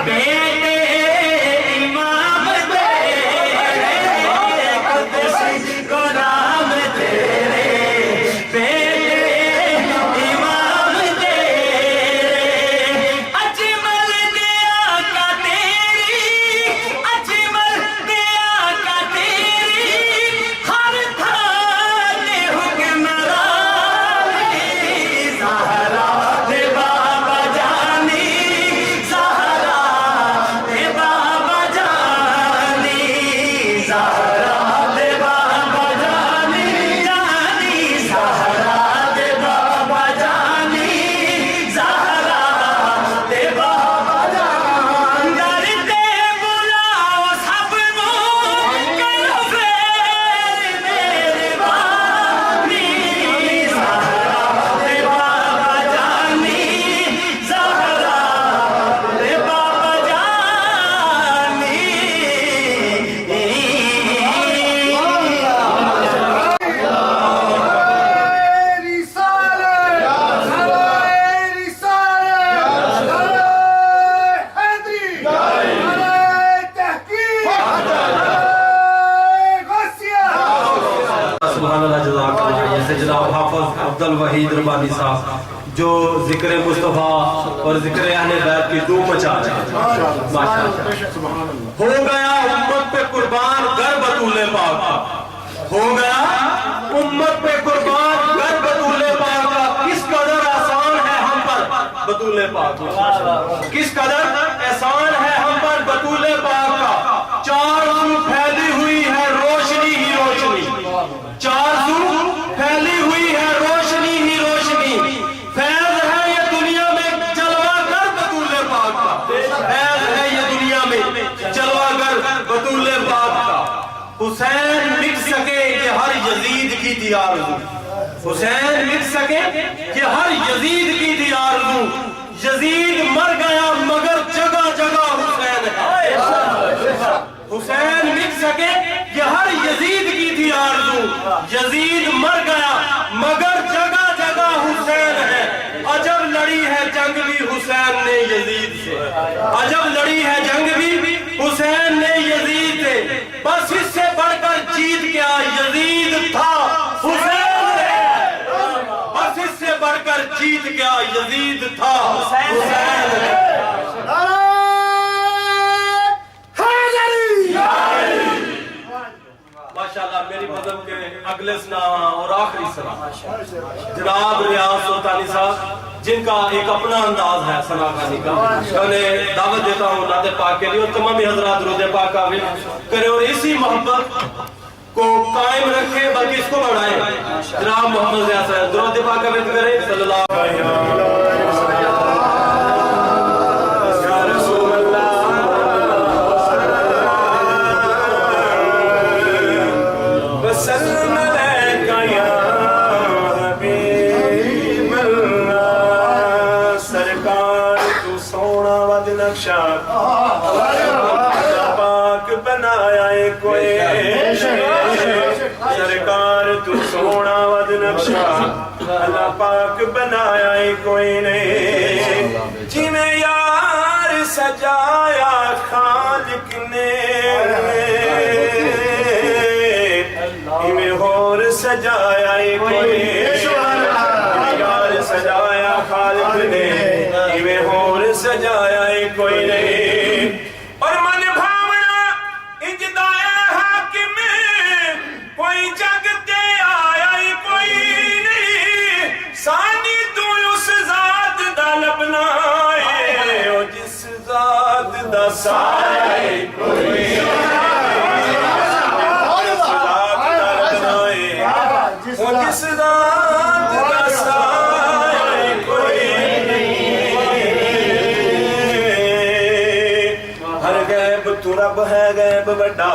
بیٹے امام تیرے قدسی غلام تیرے بیٹے امام تیرے اجمل دیا کا تیری اجمل دیا کا تیری ہر تھان حکمرانی زہرا دے بابا جانی زہرا دے بابا جانی زہرا دے بابا جانی جانی زہرا دے بابا جانی زہرا دے بابا جان ڈرتے بلاؤ سب نو کرو فیر میرے بانی زہرا دے بابا جانی زہرا دے بابا جانی سبحان اللہ جزاک اللہ. جیسے جناب حافظ عبد الوحید ربانی صاحب جو ذکر مصطفیٰ اور ذکر اہل بیت کی دھوم مچا رہے ہیں ماشاءاللہ. ہو گیا امت پہ قربان گر بطول پاک کا ہو گیا امت پہ قربان گر بطول پاک کا کس قدر آسان ہے ہم پر بطول پاک کا کس قدر احسان ہے ہم پر بطول پاک کا. چار سو پھیلی ہوئی ہے روشنی ہی روشنی چار سو پھیلی ہوئی ہے روشنی ہی روشنی. فیض ہے یہ دنیا میں جلوہ گر بطول پاک کا فیض ہے یہ دنیا میں جلوہ گر بطول پاک کا. حسین مٹ سکے کہ ہر یزید کی تھی آرزو حسین مٹ سکے کہ ہر یزید کی تھی آرزو. یزید مر گیا مگر جگہ جگہ حسین ہے. حسین مٹ سکے کہ ہر یزید کی تھی آرزو. یزید مر گیا مگر جگہ جگہ حسین ہے. عجب لڑی ہے جنگ بھی حسین نے یزید سے عجب لڑی ہے جنگ بھی حسین نے یزید سے. بس اس سے بڑھ کر جیت کیا یزید تھا حسین ہے. بس اس سے بڑھ کر جیت کیا یزید تھا حسین ہے. ماشاءاللہ میری مذہب کے اگلے سنا اور آخری سنا جناب ریاض سلطانی صاحب جن کا ایک اپنا انداز ہے سنا گانی کا. میں دعوت دیتا ہوں نعت پاک کے لیے اور تمامی حضرات درود پاک کا بھی کرے اور اسی محبت کو قائم رکھے بلکہ اس کو بڑھائیں. جناب محمد ضیاء صاحب درود پاک کا بھی کرے صلی اللہ علیہ پاک بنایا کوئی سرکار تو سونا ود نقشہ اللہ پاک بنایا کوئی نہیں. جی میں یار سجایا خالق نے میں اور سجایا کوئی یار سجایا خالق نے میں اور سجایا کوئی نہیں. اور من بھاونا اجدائے حاکم کوئی جگتے آیا کوئی نہیں. سانی تو اس ذات دا لبنا ہے اور جس ذات دا سائے کوئی جس ذات دا سائے کوئی ہر غیب تو رب ہے غیب بڑا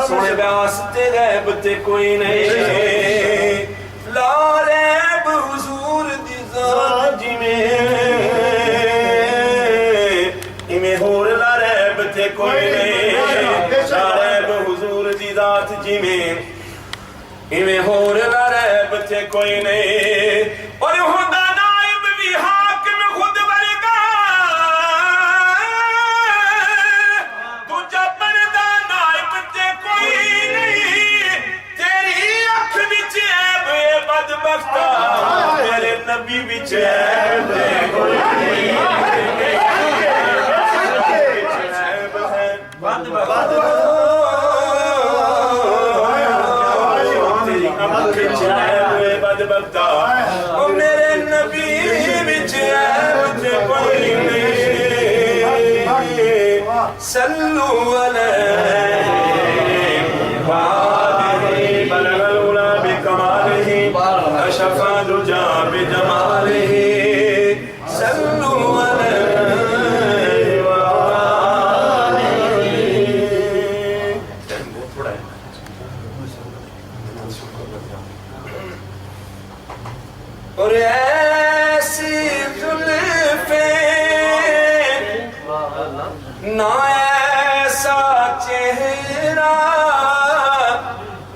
سونے واسطے غیب تے کوئی نہیں. لا ریب حضور دی ذات جی میں ہور لا ریب تے کوئی نہیں. لا ریب حضور دی ذات جی میں ہور لا ریب تے کوئی نہیں اور خدا نائب بھی حاکم خود ورگا تجھا بندہ نائب تے کوئی نہیں تیری اکھ وچ عیب اے بدبختہ تیرے نبی وچ عیب اے کوئی نہیں میرے نبی وچ عیب تے کوئی نہیں صلو علیہ بلغ العلا بکمالہ کشف الدجی بجمالہ صلو علیہ وآلہ تھوڑا ہے اور ایسی زلفیں نہ ایسا چہرہ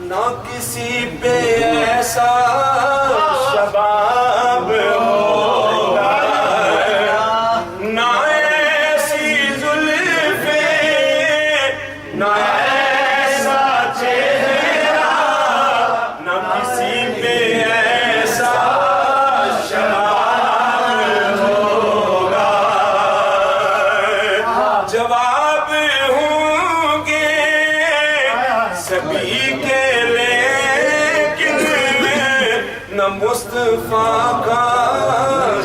نہ کسی پہ ایسا شباب ہوگا نہ ایسی زلفیں نہ ایسا چہرہ نہ کسی پہ ایسا جواب ہوں گے سبھی کے لیکن نہ مصطفیٰ کا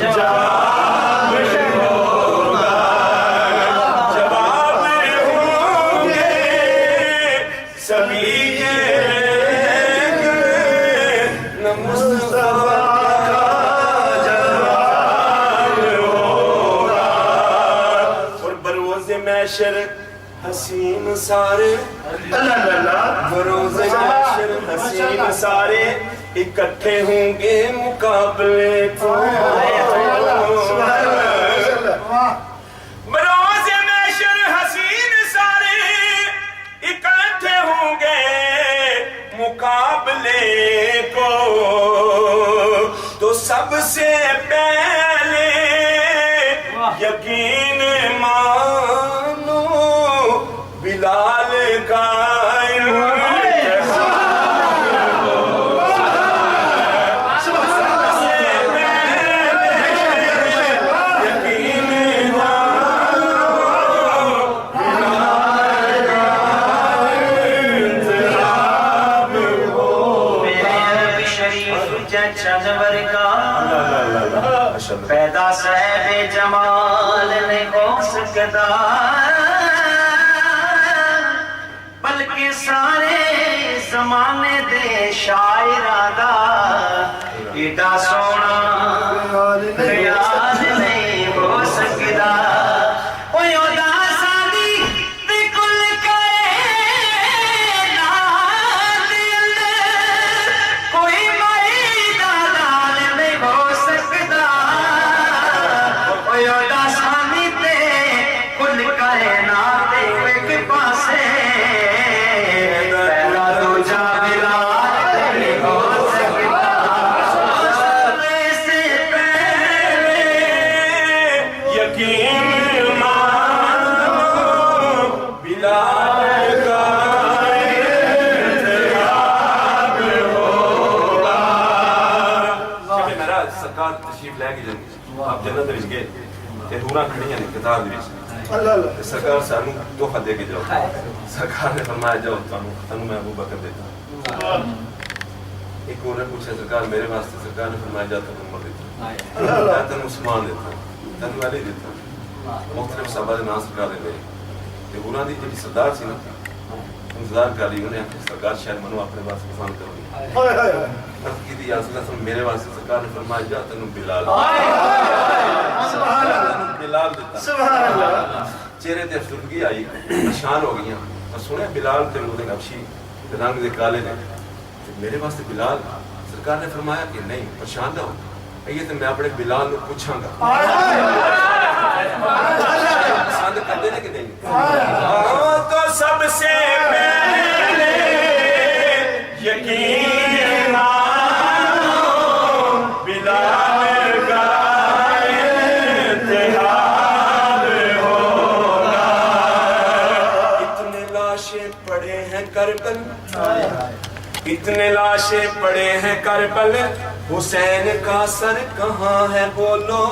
جواب ہوگا جواب ہوں گے سبھی کے لیکن نہ مصطفیٰ محشر حسین سارے بروز محشر حسین سارے اکٹھے ہوں گے مقابلے کو بروز محشر حسین سارے اکٹھے ہوں گے مقابلے کو تو سب سے پہلے یقین مانو بلال کا پیدا صاحب جمال نہیں ہو سکتا بلکہ سارے زمانے دے شاعراں دا ایڈا سونا خیال نہیں ہو سکتا تشریف لے کے جائیں آپ جنت وچ گئے تے حوراں کھڑیاں نے قطار دے وچ اللہ سرکار سانو تحفہ دے کے جاؤ سرکار نے فرمایا جاؤ تانوں میں ابو بکر دیتا ایک اور نے پوچھا سرکار میرے واسطے سرکار نے فرمایا جا تانوں عمر دیتا اللہ تانوں عثمان دیتا تانوں علی دیتا مختلف صحابہ دے نام سرکار دے گئے تے حوراں دی جڑی سردار سی نا انتظار کر رہی انہیں سرکار شاید منو اپنے واسطے پسند کرو کی تھی یا صلی اللہ علیہ وسلم میرے واسطے سرکار نے فرمایا جا تنو بلال بلال دیتا چہرے تے افسردگی آئی پریشان ہو گئی اور سنے بلال تے وہ نقشی رنگ دے کالے نے میرے واسطے بلال سرکار نے فرمایا کہ نہیں پریشان نہ ہو یہ تو میں اپنے بلال کو پوچھاں گا پسند کر دینے کہ نہیں تو سب سے پہلے یقین مانو اتنے لاشیں پڑے ہیں کربل حسین کا سر کہاں ہے بولو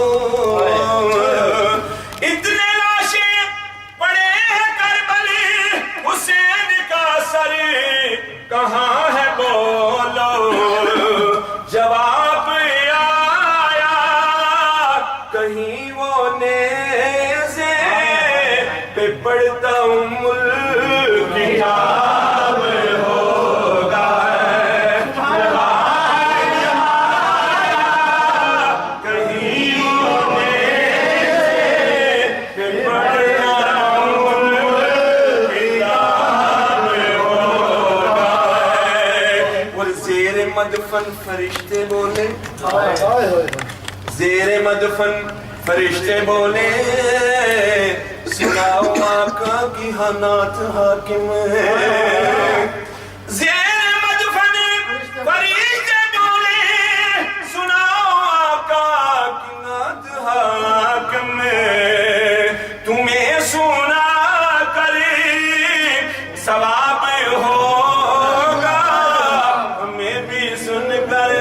اتنے لاشیں پڑے ہیں کربل حسین کا سر کہاں ہے بولو جواب آیا کہیں وہ نیزے پہ پڑتا ملک کتاب ہوگا کہیں وہ نیزے پہ پڑتا ملک کتاب ہوگا اور زیر مدفن فرشتے بولے زیر مدفن فرشتے بولے سناؤ آقا کی حالات حاکم ہے زیر مدفن فرشتے بولے سناؤ آقا کی نعت حاکم ہے تمہیں سنا کر ثواب ہوگا ہمیں بھی سن کر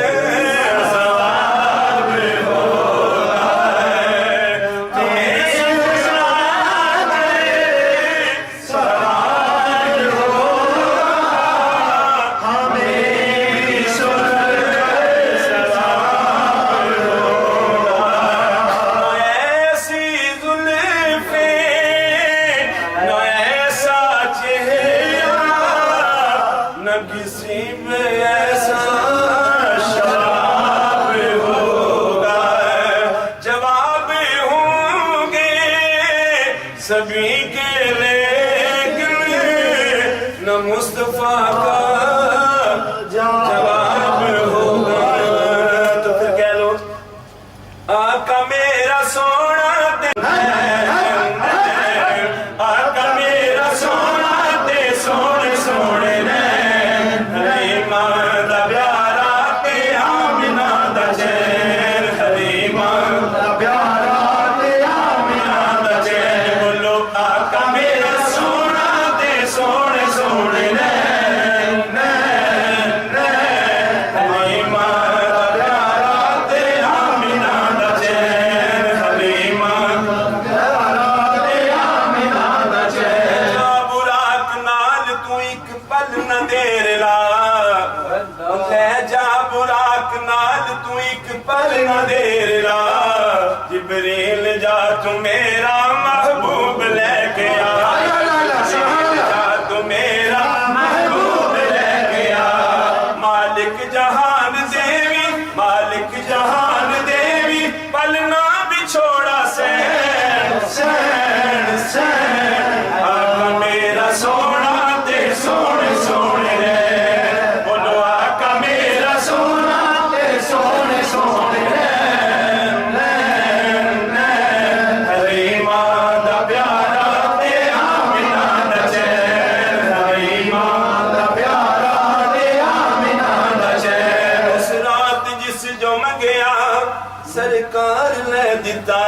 سبھی کے لیکن نہ مصطفیٰ کا جواب ہوگا تو پھر کہہ لو آقا میرا سونا دے آقا میرا سونا دے سونے سونے حلیمہ دا پیارا تے آمنہ دا چین حلیمہ دا پیارا تے آمنہ دا چین بولو آقا میرا سونا دے سونے سونے حلیمہ دا پیارا تے آمنہ دا چین حلیمہ دا پیارا تے آمنہ دا چین براق نال تو ایک پل نہ دیر لا لے جا براق نال تو ایک پل نہ دیر لا جبریل جا تو میرا محبوب لے کے آ جا تو میرا محبوب لے کے آ مالک جہان دیوی مالک جہان دیوی پلنا بچھوڑا سین سین سین آقا میرا سونا تے سونے سونے رے بولو آقا میرا سونا تے سونے سونے رے حلیمہ دا پیارا تے آمنہ دا چین حلیمہ دا پیارا تے آمنہ دا چین اس رات جس جو منگیا سرکار نے دیتا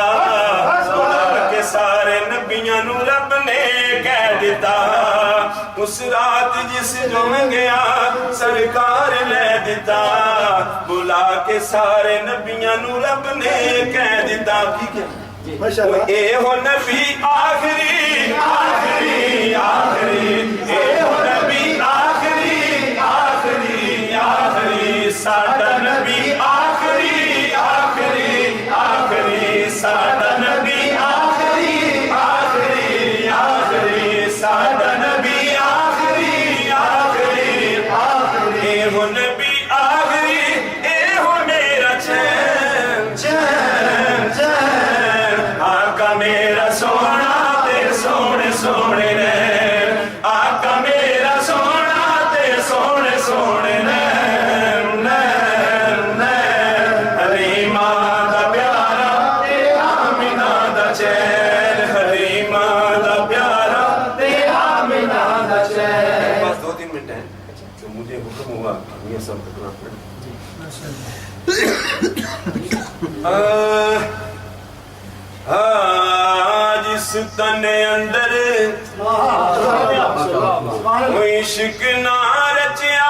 سونا کے سارے نبیاں نو رب نے کہہ دیتا اس رات جس جو منگیا سرکار نے دیتا بلا کے سارے نبیاں نو رب نے کہہ دیتا اے ہو نبی آخری آخری آخری اے ہو نبی آخری آخری آخری ساڈا نبی آخری آخری آخری ساڈا نبی آخری آخری آخری ساڈا نبی آخری آخری آخری اے ہو نبی آخری اے ہو میرا چین چین چین آقا میرا سونا تے سونے سونے رے آقا میرا سونا تے سونے سونے رے حلیمہ دا پیارا تے آمنہ دا چین حلیمہ دا پیارا تے آمنہ دا چین بس 2-3 منٹ ہیں تو مجھے حکم ہوا یہ سب کرنا جس تن اندر عشق نہ رچیا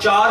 4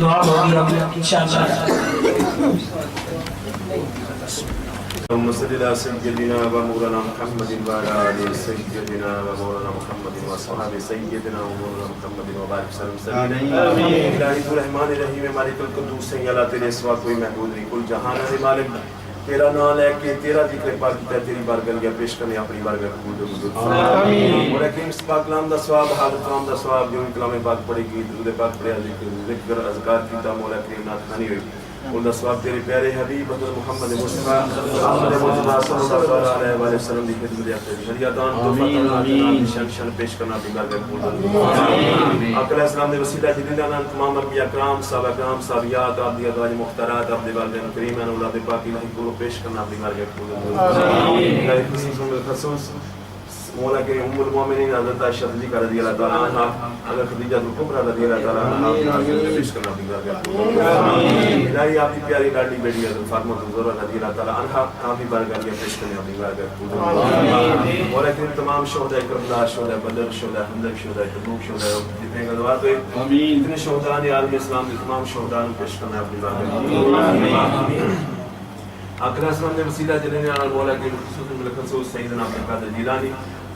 دعا ہوگی انشاءاللہ. اللهم صل على سيدنا ومولانا محمد وعلى آل سيدنا ومولانا محمد وصحاب سيدنا ومولانا محمد وبارك وسلم. آمين. الہی تو رحمان الرحیم مالک القدوس ہے، اللہ تیرے سوا کوئی معبود نہیں، کل جہان ہے مالک. تیرا نام لے کے تیرا ذکر پاک کیتا ہے، تیری بارگاہ پیش کرنے اپنی بارگاہ قبول و آمین. اور کہ اس پاک کلام دا ثواب، حاضر کلام دا ثواب، جو کلام پاک پڑھے گی، درود پاک پڑھے، ذکر اذکار کیتا، مولا کریم نعت خوانی ہوئی، ان دا ثواب تیرے پیارے حبیب حضرت محمد مصطفیٰ صلی اللہ علیہ وسلم دی خدمت اپنے شریعتان تو فتح شان پیش کرنا بھی بارگاہ قبول و آمین. آقا علیہ السلام دے وسیلہ جدیدہ نام تمام انبیاء کرام، صحابہ کرام، صحابیات، عبدی ازواج مختارات، عبد والدین کریم، اولاد پاک الہی کو پیش کرنا بھی بارگاہ قبول و آمین. الہی خصوص مولا کے ام المومنین حضرت عائشہ صدیقہ رضی اللہ تعالیٰ عنہ، حضرت خدیجہ الکبریٰ رضی اللہ تعالیٰ عنہ پیش کرنا بھی بارگاہ قبول و آمین. الہی آپ کی پیاری لاڈلی بیٹی حضرت فاطمہ الزہرا رضی اللہ تعالیٰ عنہ آپ کی بارگاہ پیش کرنا بھی بارگاہ قبول و آمین. مولا کے تمام شہداء کربلا، شہداء بدر، شہداء خندق، شہداء تبوک، شہداء جتنے غزوات ہوئے، اتنے شہداء نے عالم اسلام کے تمام شہداء کو پیش کرنا اپنی بارگاہ قبول و آمین. آقا علیہ السلام نے وسیلہ جنہیں علی مولا کے خصوص سیدنا عبد القادر جیلانی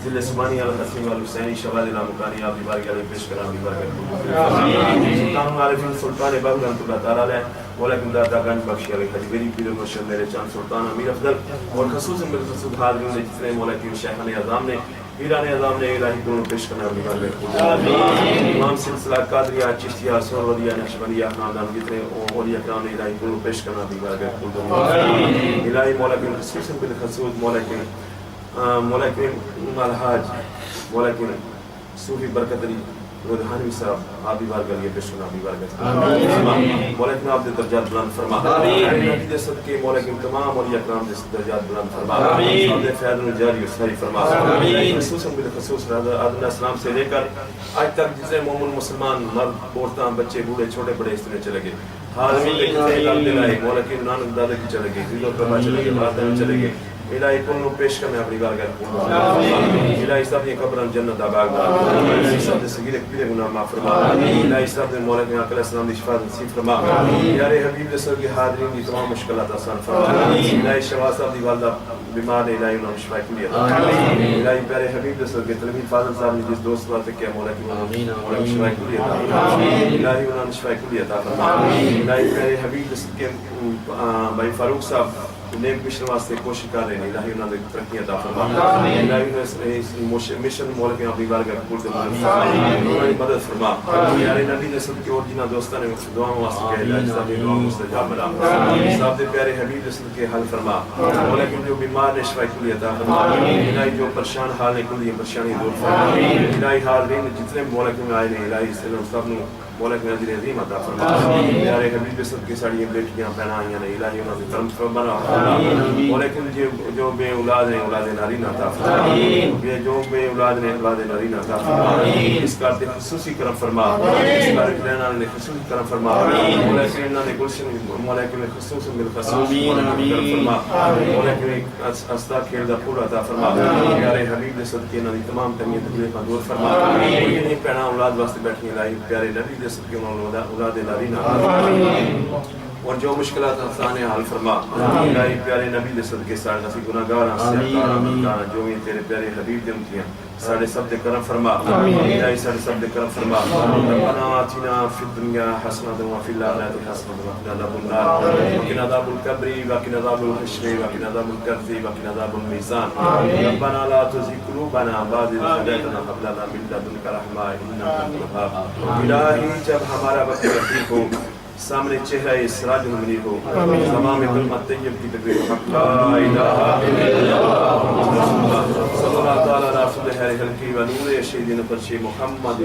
ذل سبحانی علی الحسین والحسینی شواذ الامکانی آپ کی بارگاہ میں پیش کرنا بھی بارگاہ سلطان عارفین سلطان باغ رحمۃ اللہ تعالی علیہ مولا کی داتا گنج بخشی علی خجبری پیر مرشد میرے چاند سلطان امیر افضل اور خصوصاً بالخصوص حاضرین جتنے مولا کی شیخان اعظام نے پیران اعظام نے الہی کو پیش کرنا بھی بارگاہ امام سلسلہ قادریہ چشتیہ سہروردیہ نقشبندیہ خاندان جتنے اولیاء کرام نے الہی کو پیش کرنا بھی بارگاہ الہی مولا کی خصوصاً بالخصوص مولا کے الحاج مولا کے صوفی برکت علی رودھانوی صاحب آپ بھی بارگاہ لیے پیش کرنا بھی بارگاہ مولا کے آپ دے درجات بلند فرما، نبی دے صدقے مولا کے تمام اولیاء کرام دے درجات بلند فرما، آپ دے فیض الجاری ساری فرما، خصوصاً بالخصوص آدم علیہ السلام سے لے کر آج تک جسے مومن مسلمان مرد عورتاں بچے بوڑھے چھوٹے بڑے اس طرح چلے گئے، حاضرین کے جتنے لال دلائے مولا کے نانک دادا کی چلے گئے، زیدو کرما چلے گئے، بادہ چلے گئے، الہی کو پیش کرنے اپنی بارگاہ الہی صاحب یہ قبران جنت آباد الہی صاحب نے صغیر کبیر گناہ معاف فرما، الہی صاحب نے مولا کے آقا علیہ السلام کی شفاعت نصیب فرما، پیارے حبیب رسول کے حاضرین کی تمام مشکلات آسان فرما، الہی شواز صاحب دی والدہ بیمار ہے الہی انہوں شفاء کلیت، الہی پیارے حبیب رسول کے تلمید فاضل صاحب نے جس دوست بات کیا مولا کی انہوں شفاء کلیت، الہی انہوں شفاء کلیت فرما، الہی پیارے حبیب رسول کے بھائی فاروق صاحب نیک مشن واسطے کوشش کر رہے ہیں الہی انہوں نے ترقی عطا فرما، الہی انہیں مشن مولا کے اپنی بارگاہ قبول فرما، انہوں نے مدد فرما، پیارے نبی نے صدقے اور جنہ دوستان نے دعاؤں واسطے کہہ الہی صاحب نے دعا مستجاب بنا، صاحب دے پیارے حبیب نے صدقے حل فرما، مولا کے جو بیمار نے شفاء کلی عطا فرما، الہی جو پریشان حال نے کلی پریشانی دور فرما، الہی حاضرین جتنے مولا کے میں آئے ہیں الہی سب نے مولا کے نظر عظیم عطا فرما، پیارے حبیب صدقے ساڑی بیٹیاں بہناں آئیں نے الہی انہوں نے کرم فرما، مولا کے جو بے اولاد ہیں اولاد نارینہ عطا فرما، جو بے اولاد ہیں اولاد نارینہ عطا فرما، اس کارتے خصوصی کرم فرما، اس کارتے رہنا نے خصوصی کرم فرما، مولا کے انہوں نے گلشن مولا کے خصوص بالخصوص کرم فرما، مولا کے استا کھیل دا پورا عطا فرما، پیارے حبیب صدقے انہوں نے تمام تنگی تکلیفاں دور فرما، یہ پہنا اولاد واسطے بیٹھی الہی پیارے نبی دے صدقے انہوں نے اولاد نارینہ عطا فرما، اور جو مشکلات آسان حل فرما، الہی پیارے نبی دے صدقے سارے اسی گناہگار سیاکار جو بھی تیرے پیارے حبیب دے امتیاں سارے سب دے کرم فرما، الہی سارے سب دے کرم فرما، ربنا آتنا فی الدنیا حسنۃ وفی الآخرۃ حسنۃ وقنا عذاب النار وقنا عذاب القبر وقنا عذاب الحشر وقنا عذاب القبر وقنا عذاب الميزان ربنا لا تزغ قلوبنا بعد إذ هديتنا وهب لنا من لدنك رحمة إنك أنت الوهاب، الہی جب ہمارا وقت رفیق ہو سامنے چہرہ سراج المنیر ہو، زمان میں کلمہ طیب کی تکبیر حق لا الہ الا اللہ صلی اللہ تعالی علیہ رسول خیر خلقی و نور شہید فرش محمد